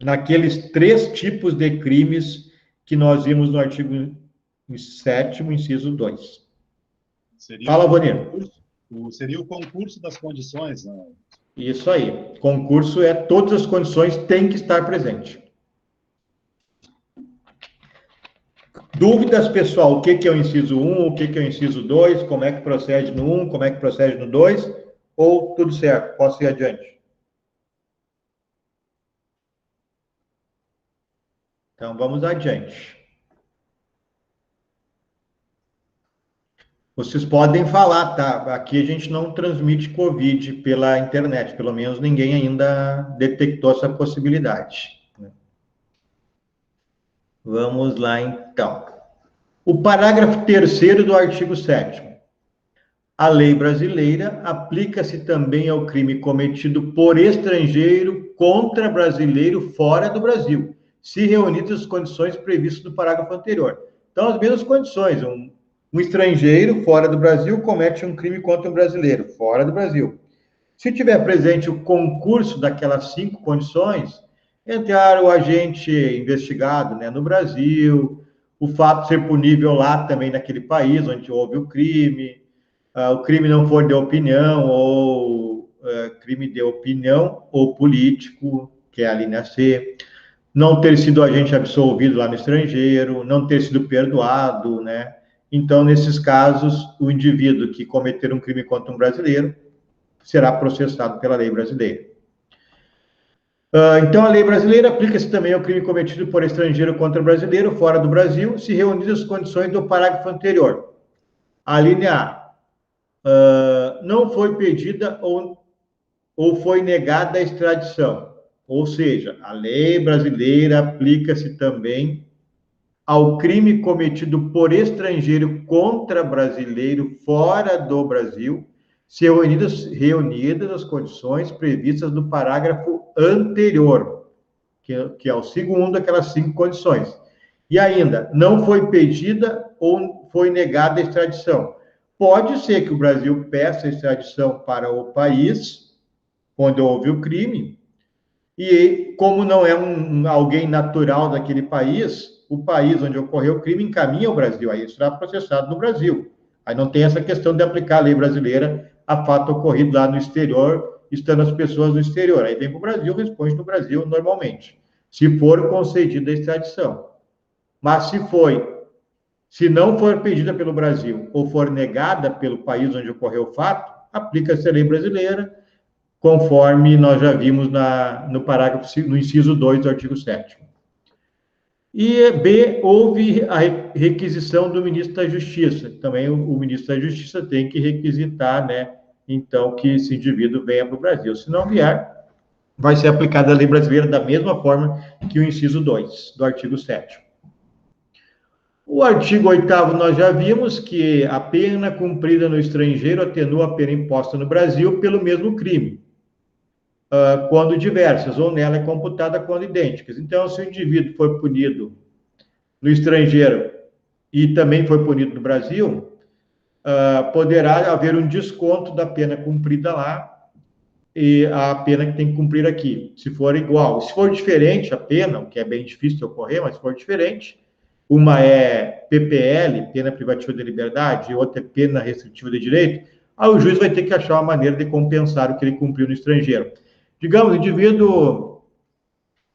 naqueles 3 tipos de crimes que nós vimos no artigo 7º, inciso 2. Fala, Bonino. Seria o concurso das condições, né? Isso aí. Concurso é todas as condições têm que estar presente. Dúvidas, pessoal? O que é o inciso 1, o que é o inciso 2, como é que procede no 1, como é que procede no 2, ou tudo certo? Posso ir adiante? Então, vamos adiante. Vocês podem falar, tá? Aqui a gente não transmite Covid pela internet, pelo menos ninguém ainda detectou essa possibilidade. Vamos lá, então. O parágrafo 3º do artigo 7º. A lei brasileira aplica-se também ao crime cometido por estrangeiro contra brasileiro fora do Brasil, se reunidas as condições previstas no parágrafo anterior. Então, as mesmas condições. Um estrangeiro fora do Brasil comete um crime contra um brasileiro fora do Brasil. Se tiver presente o concurso daquelas 5 condições, entrar o agente investigado, né, no Brasil, o fato de ser punível lá também naquele país onde houve o crime não for de opinião ou crime de opinião ou político, que é a linha C, não ter sido agente absolvido lá no estrangeiro, não ter sido perdoado, né? Então, nesses casos, o indivíduo que cometer um crime contra um brasileiro será processado pela lei brasileira. Então, a lei brasileira aplica-se também ao crime cometido por estrangeiro contra brasileiro fora do Brasil, se reunidas as condições do parágrafo anterior. A linha A. Não foi pedida ou foi negada a extradição. Ou seja, a lei brasileira aplica-se também ao crime cometido por estrangeiro contra brasileiro fora do Brasil, se reunidas as condições previstas no parágrafo anterior, que é o segundo, aquelas 5 condições. E ainda, não foi pedida ou foi negada a extradição. Pode ser que o Brasil peça a extradição para o país onde houve o crime, e como não é alguém natural daquele país, o país onde ocorreu o crime encaminha o Brasil, aí será processado no Brasil. Aí não tem essa questão de aplicar a lei brasileira a fato ocorrido lá no exterior, estando as pessoas no exterior. Aí vem para o Brasil, responde no Brasil normalmente, se for concedida a extradição. Mas se não for pedida pelo Brasil ou for negada pelo país onde ocorreu o fato, aplica-se a lei brasileira, conforme nós já vimos no parágrafo, no inciso 2 do artigo 7º. E B, houve a requisição do ministro da Justiça. Também o ministro da Justiça tem que requisitar, né, então, que esse indivíduo venha para o Brasil. Se não vier, vai ser aplicada a lei brasileira da mesma forma que o inciso 2 do artigo 7º. O artigo 8º nós já vimos que a pena cumprida no estrangeiro atenua a pena imposta no Brasil pelo mesmo crime, quando diversas, ou nela é computada quando idênticas. Então, se o indivíduo foi punido no estrangeiro e também foi punido no Brasil, poderá haver um desconto da pena cumprida lá e a pena que tem que cumprir aqui, se for igual. Se for diferente a pena, o que é bem difícil de ocorrer, mas se for diferente, uma é PPL, pena privativa de liberdade, e outra é pena restritiva de direito, aí o juiz vai ter que achar uma maneira de compensar o que ele cumpriu no estrangeiro. Digamos, o indivíduo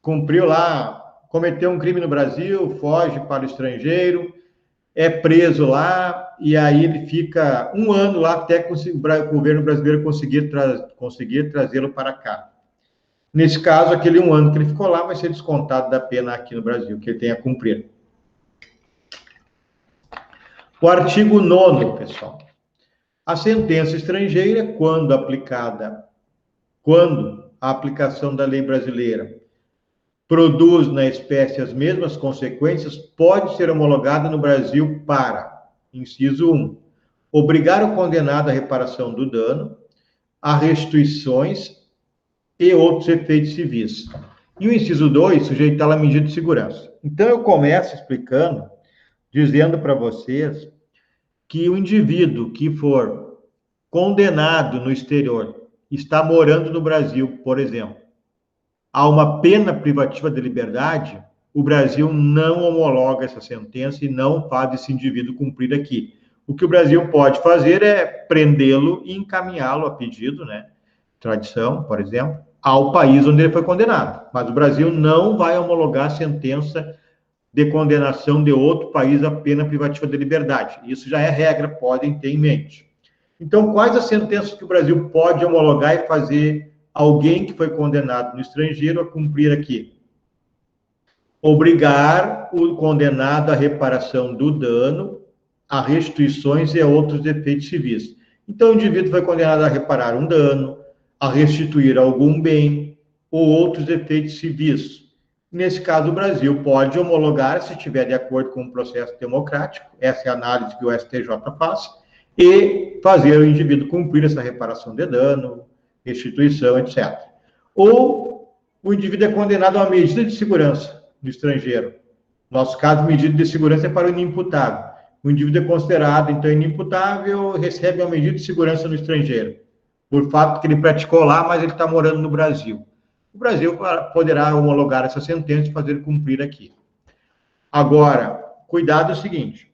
cumpriu lá, cometeu um crime no Brasil, foge para o estrangeiro, é preso lá, e aí ele fica 1 ano lá até o governo brasileiro conseguir trazê-lo para cá. Nesse caso, aquele 1 ano que ele ficou lá vai ser descontado da pena aqui no Brasil, que ele tem a cumprir. O artigo 9º, pessoal. A sentença estrangeira, quando a aplicação da lei brasileira produz na espécie as mesmas consequências, pode ser homologada no Brasil para, inciso 1, obrigar o condenado à reparação do dano, a restituições e outros efeitos civis. E o inciso 2, sujeitá-la à medida de segurança. Então, eu começo explicando, dizendo para vocês que o indivíduo que for condenado no exterior, está morando no Brasil, por exemplo, há uma pena privativa de liberdade, o Brasil não homologa essa sentença e não faz esse indivíduo cumprir aqui. O que o Brasil pode fazer é prendê-lo e encaminhá-lo a pedido, né, extradição, por exemplo, ao país onde ele foi condenado. Mas o Brasil não vai homologar a sentença de condenação de outro país a pena privativa de liberdade. Isso já é regra, podem ter em mente. Então, quais as sentenças que o Brasil pode homologar e fazer alguém que foi condenado no estrangeiro a cumprir aqui? Obrigar o condenado à reparação do dano, a restituições e a outros efeitos civis. Então, o indivíduo foi condenado a reparar um dano, a restituir algum bem ou outros efeitos civis. Nesse caso, o Brasil pode homologar, se estiver de acordo com o processo democrático, essa é a análise que o STJ faz, e fazer o indivíduo cumprir essa reparação de dano, restituição, etc. Ou o indivíduo é condenado a uma medida de segurança no estrangeiro. No nosso caso, medida de segurança é para o inimputável. O indivíduo é considerado, então, inimputável, recebe uma medida de segurança no estrangeiro, por fato que ele praticou lá, mas ele está morando no Brasil. O Brasil poderá homologar essa sentença e fazer cumprir aqui. Agora, cuidado é o seguinte,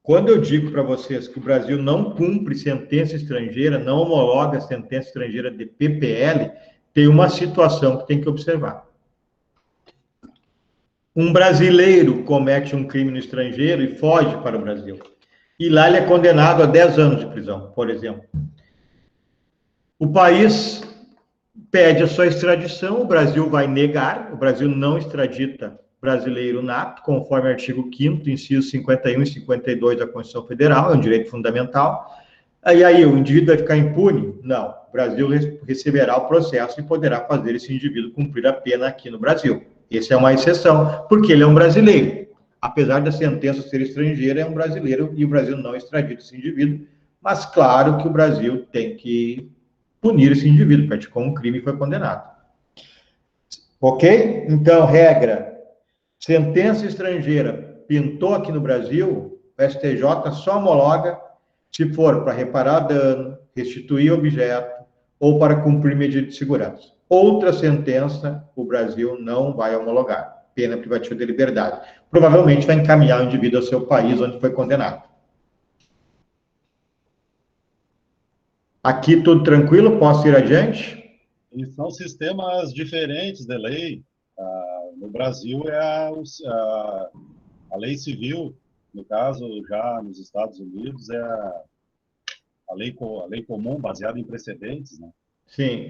quando eu digo para vocês que o Brasil não cumpre sentença estrangeira, não homologa sentença estrangeira de PPL, tem uma situação que tem que observar. Um brasileiro comete um crime no estrangeiro e foge para o Brasil. E lá ele é condenado a 10 anos de prisão, por exemplo. O país pede a sua extradição, o Brasil vai negar, o Brasil não extradita brasileiro nato, conforme o artigo 5º, inciso 51 e 52 da Constituição Federal, é um direito fundamental. E aí, o indivíduo vai ficar impune? Não. O Brasil receberá o processo e poderá fazer esse indivíduo cumprir a pena aqui no Brasil. Essa é uma exceção, porque ele é um brasileiro. Apesar da sentença ser estrangeira, é um brasileiro e o Brasil não extradita esse indivíduo mas claro que o Brasil tem que punir esse indivíduo, praticou um crime e foi condenado. Ok? Então, regra, sentença estrangeira pintou aqui no Brasil, o STJ só homologa se for para reparar dano, restituir objeto ou para cumprir medida de segurança. Outra sentença, o Brasil não vai homologar, pena privativa de liberdade. Provavelmente vai encaminhar o indivíduo ao seu país onde foi condenado. Aqui tudo tranquilo? Posso ir adiante? E são sistemas diferentes de lei. No Brasil é a lei civil, no caso, já nos Estados Unidos, é a lei comum baseada em precedentes, né? Sim,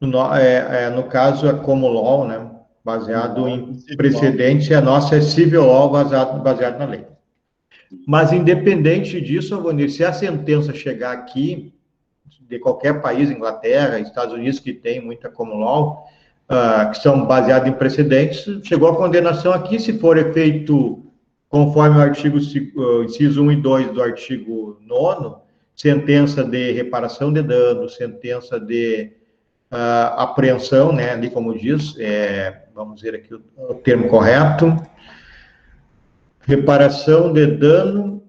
no caso é common law, né? Baseado em precedentes, e a nossa é civil law baseado na lei. Mas, independente disso, Avonir, se a sentença chegar aqui, de qualquer país, Inglaterra, Estados Unidos, que tem muita common law, que são baseados em precedentes, chegou a condenação aqui, se for efeito conforme o artigo, inciso 1 e 2 do artigo 9º, sentença de reparação de dano, sentença de apreensão, né, ali como diz, vamos ver aqui o termo correto, reparação de dano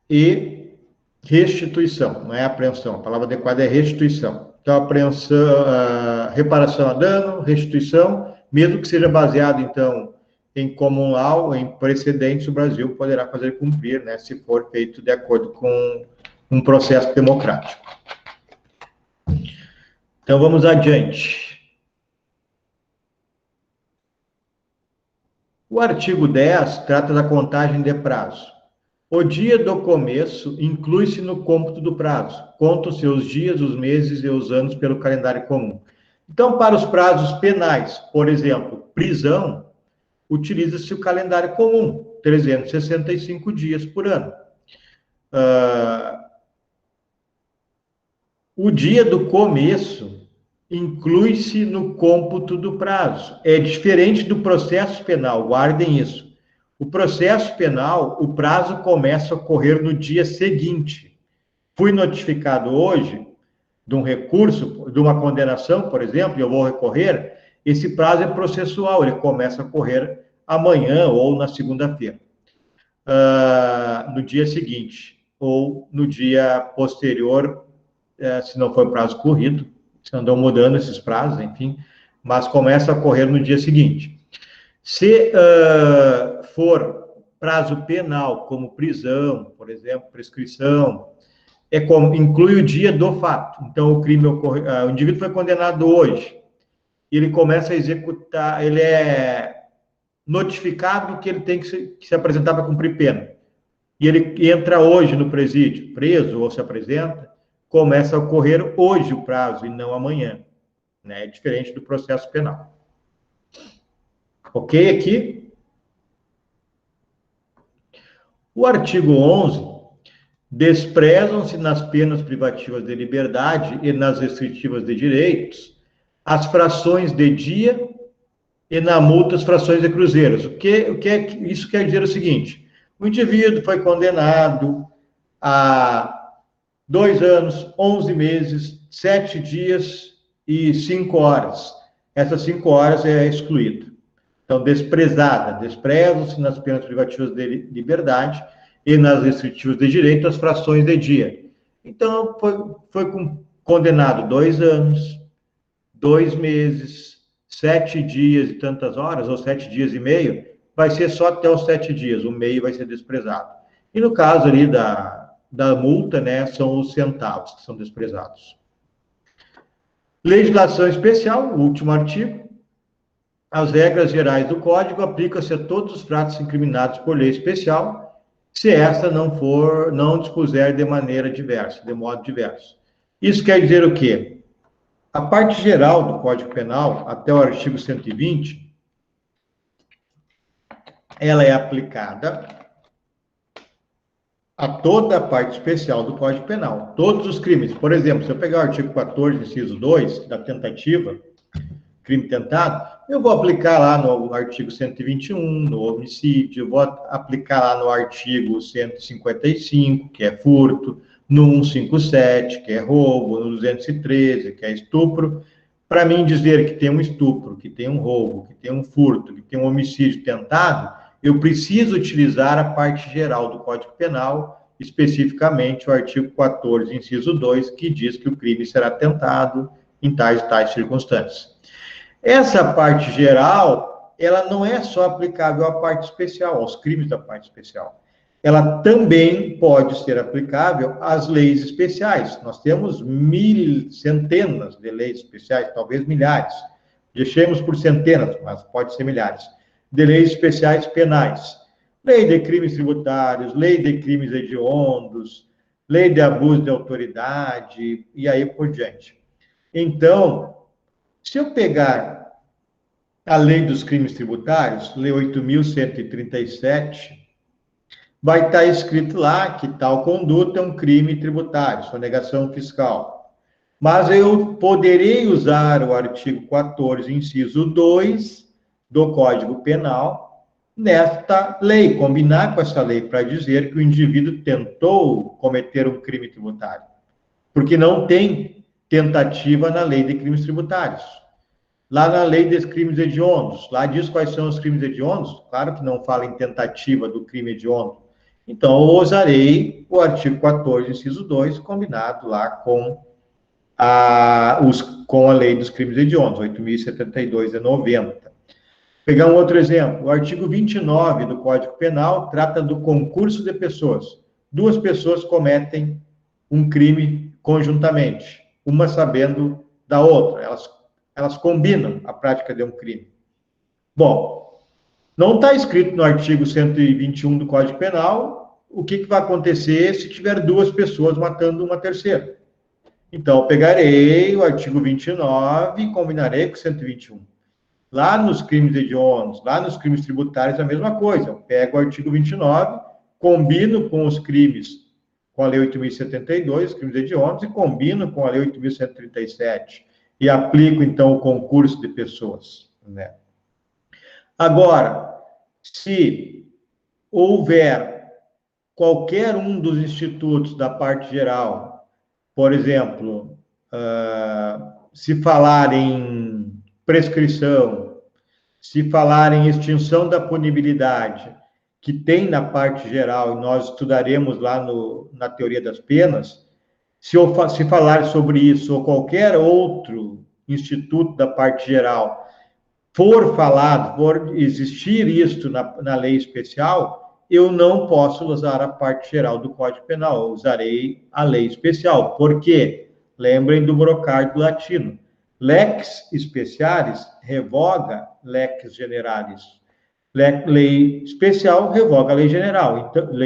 e restituição, não é apreensão, a palavra adequada é restituição. Então, apreensão, reparação a dano, restituição, mesmo que seja baseado, então, em common law, em precedentes, o Brasil poderá fazer cumprir, né, se for feito de acordo com um processo democrático. Então, vamos adiante. O artigo 10 trata da contagem de prazo. O dia do começo inclui-se no cômputo do prazo. Contam-se os dias, os meses e os anos pelo calendário comum. Então, para os prazos penais, por exemplo, prisão, utiliza-se o calendário comum, 365 dias por ano. O dia do começo inclui-se no cômputo do prazo. É diferente do processo penal, guardem isso. O processo penal, o prazo começa a ocorrer no dia seguinte. Fui notificado hoje de um recurso, de uma condenação, por exemplo, e eu vou recorrer, esse prazo é processual, ele começa a correr amanhã ou na segunda-feira, no dia seguinte, ou no dia posterior, se não for prazo corrido, se andam mudando esses prazos, enfim, mas começa a correr no dia seguinte. Se for prazo penal, como prisão, por exemplo, prescrição, inclui o dia do fato. Então, o crime ocorre, o indivíduo foi condenado hoje, ele começa a executar, ele é notificado que ele tem que se apresentar para cumprir pena. E ele entra hoje no presídio, preso ou se apresenta, começa a ocorrer hoje o prazo e não amanhã, né? É diferente do processo penal. Ok aqui? O artigo 11, desprezam-se nas penas privativas de liberdade e nas restritivas de direitos as frações de dia e na multa as frações de cruzeiros. Isso quer dizer o seguinte: o indivíduo foi condenado a 2 anos, 11 meses, 7 dias e 5 horas. Essas 5 horas é excluída. Então, desprezam-se nas penas privativas de liberdade e nas restritivas de direito as frações de dia. Então, foi condenado 2 anos, 2 meses, 7 dias e tantas horas, ou 7 dias e meio, vai ser só até os 7 dias, o meio vai ser desprezado. E no caso ali da multa, né, são os centavos que são desprezados. Legislação especial, o último artigo. As regras gerais do Código aplicam-se a todos os fatos incriminados por lei especial, se esta não dispuser de modo diverso. Isso quer dizer o quê? A parte geral do Código Penal, até o artigo 120, ela é aplicada a toda a parte especial do Código Penal. Todos os crimes. Por exemplo, se eu pegar o artigo 14, inciso 2, da tentativa, crime tentado, eu vou aplicar lá no artigo 121, no homicídio, eu vou aplicar lá no artigo 155, que é furto, no 157, que é roubo, no 213, que é estupro. Para mim dizer que tem um estupro, que tem um roubo, que tem um furto, que tem um homicídio tentado, eu preciso utilizar a parte geral do Código Penal, especificamente o artigo 14, inciso 2, que diz que o crime será tentado em tais e tais circunstâncias. Essa parte geral, ela não é só aplicável à parte especial, aos crimes da parte especial. Ela também pode ser aplicável às leis especiais. Nós temos centenas de leis especiais, talvez milhares. Deixemos por centenas, mas pode ser milhares, de leis especiais penais. Lei de crimes tributários, lei de crimes hediondos, lei de abuso de autoridade, e aí por diante. Então, se eu pegar a lei dos crimes tributários, lei 8.137, vai estar escrito lá que tal conduta é um crime tributário, sonegação fiscal. Mas eu poderei usar o artigo 14, inciso 2 do Código Penal nesta lei, combinar com essa lei para dizer que o indivíduo tentou cometer um crime tributário. Porque não tem tentativa na lei de crimes tributários. Lá na lei dos crimes hediondos, lá diz quais são os crimes hediondos, claro que não fala em tentativa do crime hediondo. Então, eu usarei o artigo 14, inciso 2, combinado lá com a lei dos crimes hediondos, 8.072 de 90. Pegar um outro exemplo, o artigo 29 do Código Penal trata do concurso de pessoas. Duas pessoas cometem um crime conjuntamente, uma sabendo da outra, elas combinam a prática de um crime. Bom, não está escrito no artigo 121 do Código Penal o que vai acontecer se tiver duas pessoas matando uma terceira. Então, eu pegarei o artigo 29 e combinarei com o 121. Lá nos crimes hediondos, lá nos crimes tributários, a mesma coisa. Eu pego o artigo 29, combino com os crimes, com a lei 8.072, crimes hediondos, e combino com a lei 8.137. E aplico, então, o concurso de pessoas, né? Agora, se houver qualquer um dos institutos da parte geral, por exemplo, se falar em prescrição, se falar em extinção da punibilidade, que tem na parte geral, e nós estudaremos lá na teoria das penas, se falar sobre isso, ou qualquer outro instituto da parte geral for falado, for existir isto na lei especial, eu não posso usar a parte geral do Código Penal, eu usarei a lei especial. Por quê? Lembrem do brocardo latino. Lex specialis revoga lex generalis. Lei especial revoga a lei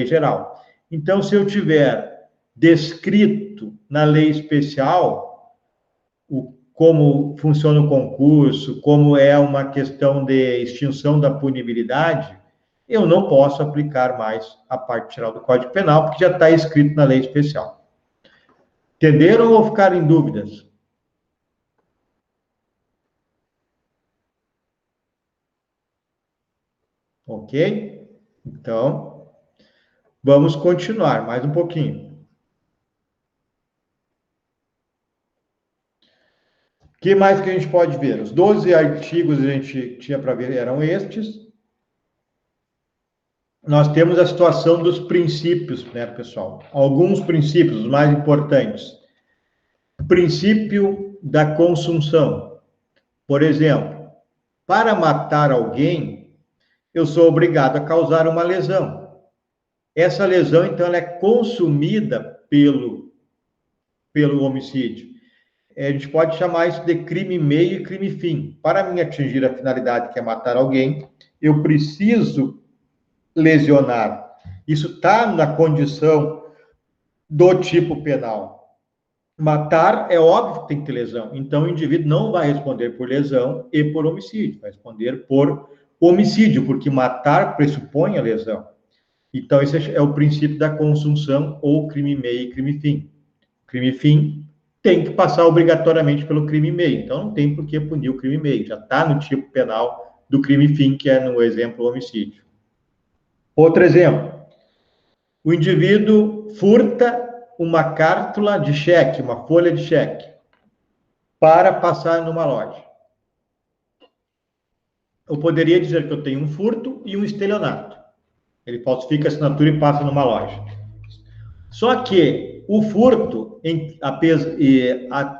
geral. Então, se eu tiver descrito na lei especial como funciona o concurso, como é uma questão de extinção da punibilidade, eu não posso aplicar mais a parte geral do Código Penal, porque já está escrito na lei especial. Entenderam ou ficaram em dúvidas? Ok? Então, vamos continuar mais um pouquinho. O que mais que a gente pode ver? Os 12 artigos que a gente tinha para ver eram estes. Nós temos a situação dos princípios, né, pessoal? Alguns princípios, os mais importantes. Princípio da consunção. Por exemplo, para matar alguém, eu sou obrigado a causar uma lesão. Essa lesão, então, ela é consumida pelo homicídio. A gente pode chamar isso de crime meio e crime fim. Para mim atingir a finalidade que é matar alguém, eu preciso lesionar. Isso está na condição do tipo penal. Matar é óbvio que tem que ter lesão. Então, o indivíduo não vai responder por lesão e por homicídio. Vai responder por homicídio, porque matar pressupõe a lesão. Então, esse é o princípio da consunção ou crime meio e crime fim. Crime fim tem que passar obrigatoriamente pelo crime meio. Então, não tem por que punir o crime meio. Já está no tipo penal do crime fim, que é no exemplo homicídio. Outro exemplo. O indivíduo furta uma cártula de cheque, uma folha de cheque, para passar numa loja. Eu poderia dizer que eu tenho um furto e um estelionato. Ele falsifica a assinatura e passa numa loja. Só que o furto,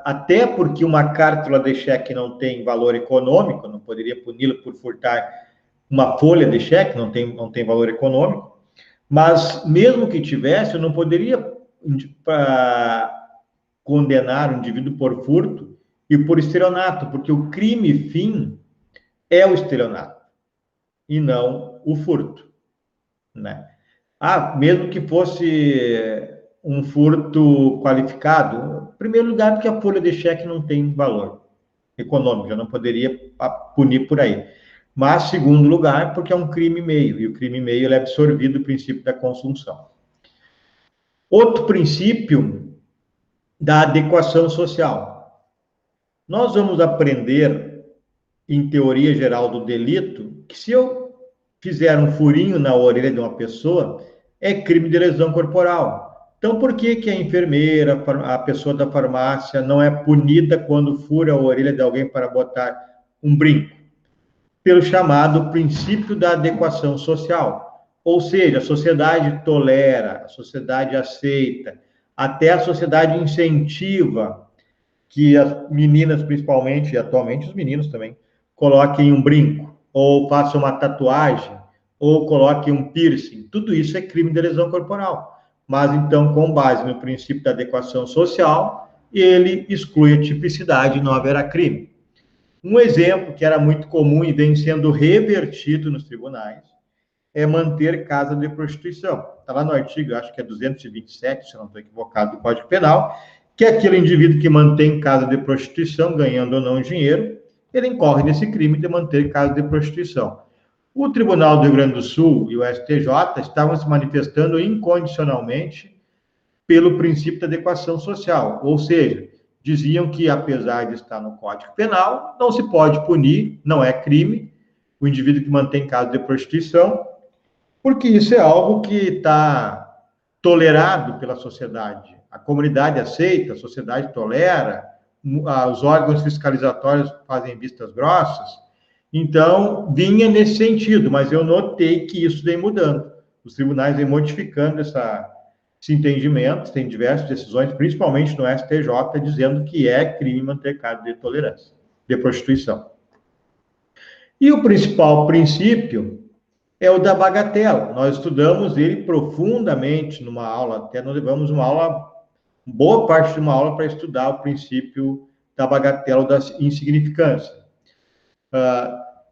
até porque uma cártula de cheque não tem valor econômico, não poderia puni-lo por furtar uma folha de cheque, não tem valor econômico, mas mesmo que tivesse, eu não poderia condenar o indivíduo por furto e por estelionato, porque o crime fim é o estelionato e não o furto, né? Mesmo que fosse um furto qualificado, em primeiro lugar, porque a folha de cheque não tem valor econômico, eu não poderia punir por aí. Mas, segundo lugar, porque é um crime meio, e o crime meio ele é absorvido do princípio da consunção. Outro princípio da adequação social. Nós vamos aprender, em teoria geral do delito, que se eu fizer um furinho na orelha de uma pessoa, é crime de lesão corporal. Então, por que a enfermeira, a pessoa da farmácia, não é punida quando fura a orelha de alguém para botar um brinco? Pelo chamado princípio da adequação social. Ou seja, a sociedade tolera, a sociedade aceita, até a sociedade incentiva que as meninas, principalmente, e atualmente os meninos também, coloquem um brinco, ou façam uma tatuagem, ou coloquem um piercing. Tudo isso é crime de lesão corporal. Mas, então, com base no princípio da adequação social, ele exclui a tipicidade e não haverá crime. Um exemplo que era muito comum e vem sendo revertido nos tribunais é manter casa de prostituição. Está lá no artigo, acho que é 227, se não estou equivocado, do Código Penal, que é aquele indivíduo que mantém casa de prostituição, ganhando ou não dinheiro, ele incorre nesse crime de manter casa de prostituição. O Tribunal do Rio Grande do Sul e o STJ estavam se manifestando incondicionalmente pelo princípio da adequação social, ou seja, diziam que, apesar de estar no Código Penal, não se pode punir, não é crime, o indivíduo que mantém casa de prostituição, porque isso é algo que está tolerado pela sociedade. A comunidade aceita, a sociedade tolera, os órgãos fiscalizatórios fazem vistas grossas. Então, vinha nesse sentido, mas eu notei que isso vem mudando. Os tribunais vêm modificando esse entendimento, tem diversas decisões, principalmente no STJ, dizendo que é crime manter casa de tolerância, de prostituição. E o principal princípio é o da bagatela. Nós estudamos ele profundamente numa aula, até nós levamos uma aula, boa parte de uma aula para estudar o princípio da bagatela ou da insignificância.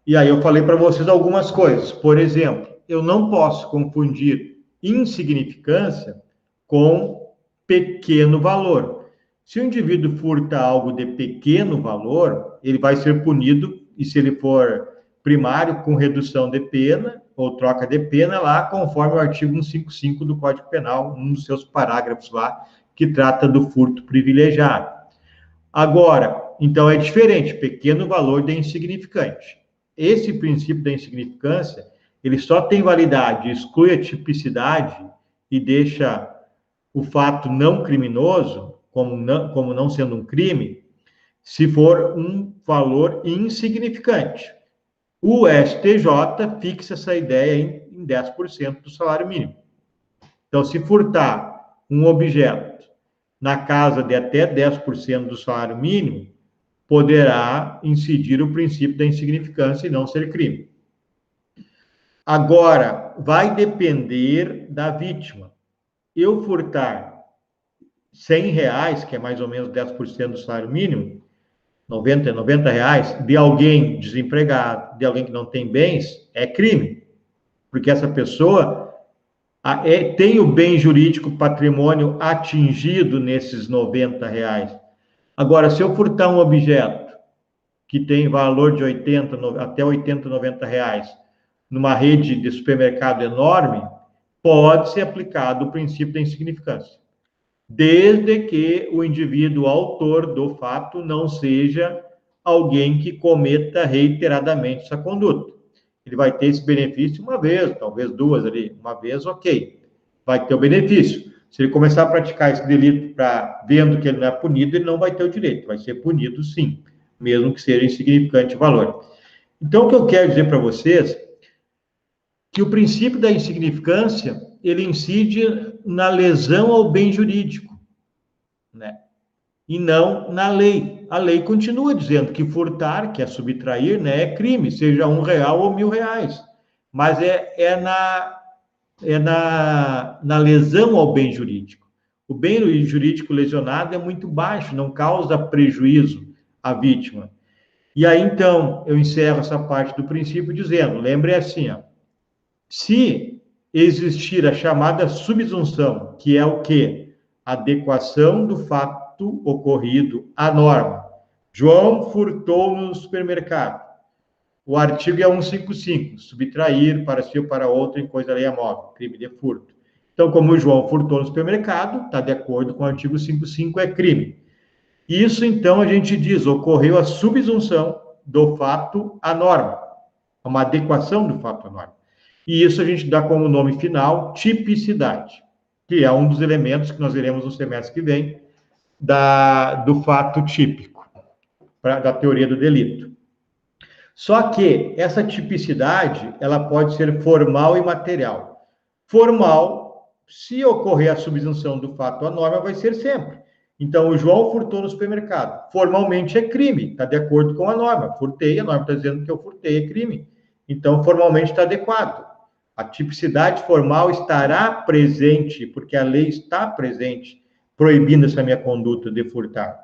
E aí eu falei para vocês algumas coisas. Por exemplo, eu não posso confundir insignificância com pequeno valor. Se o indivíduo furta algo de pequeno valor, ele vai ser punido, e se ele for primário, com redução de pena, ou troca de pena lá, conforme o artigo 155 do Código Penal, um dos seus parágrafos lá, que trata do furto privilegiado. Agora, então é diferente, pequeno valor de insignificante. Esse princípio da insignificância, ele só tem validade, exclui a tipicidade e deixa o fato não criminoso, como não sendo um crime, se for um valor insignificante. O STJ fixa essa ideia em 10% do salário mínimo. Então, se furtar um objeto na casa de até 10% do salário mínimo, poderá incidir o princípio da insignificância e não ser crime. Agora, vai depender da vítima. Eu furtar R$100, que é mais ou menos 10% do salário mínimo, R$90 de alguém desempregado, de alguém que não tem bens, é crime. Porque essa pessoa tem o bem jurídico, patrimônio atingido nesses R$90. Agora, se eu furtar um objeto que tem valor de até 80, R$90, numa rede de supermercado enorme, pode ser aplicado o princípio da insignificância. desde que o indivíduo autor do fato não seja alguém que cometa reiteradamente essa conduta. Ele vai ter esse benefício uma vez, talvez duas ali, uma vez, ok, vai ter o benefício. Se ele começar a praticar esse delito vendo que ele não é punido, ele não vai ter o direito, vai ser punido sim, mesmo que seja insignificante o valor. Então, o que eu quero dizer para vocês que o princípio da insignificância, ele incide na lesão ao bem jurídico, né? E não na lei. A lei continua dizendo que furtar, que é subtrair, né, é crime, seja R$1 ou R$1.000. Mas é na lesão ao bem jurídico. O bem jurídico lesionado é muito baixo, não causa prejuízo à vítima. E aí, então, eu encerro essa parte do princípio dizendo, lembre assim, ó, se existir a chamada subsunção, que é o quê? Adequação do fato ocorrido à norma. João furtou no supermercado. O artigo é 155, subtrair para si ou para outro em coisa alheia móvel, crime de furto. Então, como o João furtou no supermercado, está de acordo com o artigo 55, é crime. Isso, então, a gente diz, ocorreu a subsunção do fato à norma, uma adequação do fato à norma. E isso a gente dá como nome final tipicidade, que é um dos elementos que nós veremos no semestre que vem do fato típico, da teoria do delito. Só que essa tipicidade, ela pode ser formal e material. Formal, se ocorrer a subsunção do fato à norma, vai ser sempre. Então, o João furtou no supermercado. Formalmente é crime, está de acordo com a norma. Furtei, a norma está dizendo que eu furtei, é crime. Então, formalmente está adequado. A tipicidade formal estará presente, porque a lei está presente, proibindo essa minha conduta de furtar.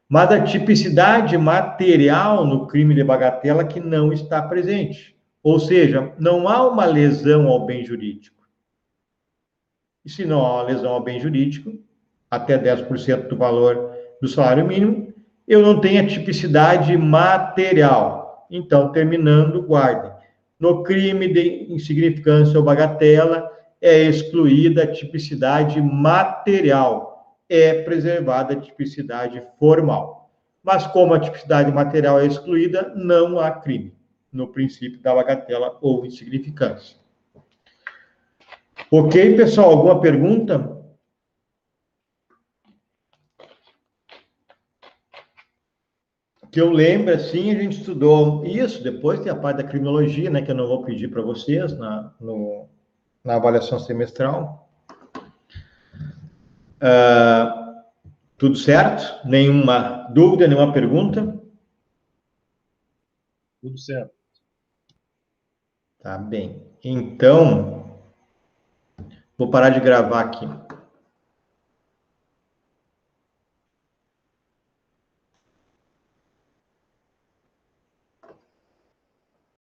Mas a tipicidade material no crime de bagatela que não está presente. Ou seja, não há uma lesão ao bem jurídico. E se não há uma lesão ao bem jurídico, até 10% do valor do salário mínimo, eu não tenho a tipicidade material. Então, terminando, guardem. No crime de insignificância ou bagatela, é excluída a tipicidade material. É preservada a tipicidade formal. Mas como a tipicidade material é excluída, não há crime no princípio da bagatela ou insignificância. Ok, pessoal? Alguma pergunta? Que eu lembro, assim, a gente estudou isso, depois tem a parte da criminologia, né, que eu não vou pedir para vocês na avaliação semestral. Tudo certo? Nenhuma dúvida, nenhuma pergunta? Tudo certo. Tá bem. Então, vou parar de gravar aqui.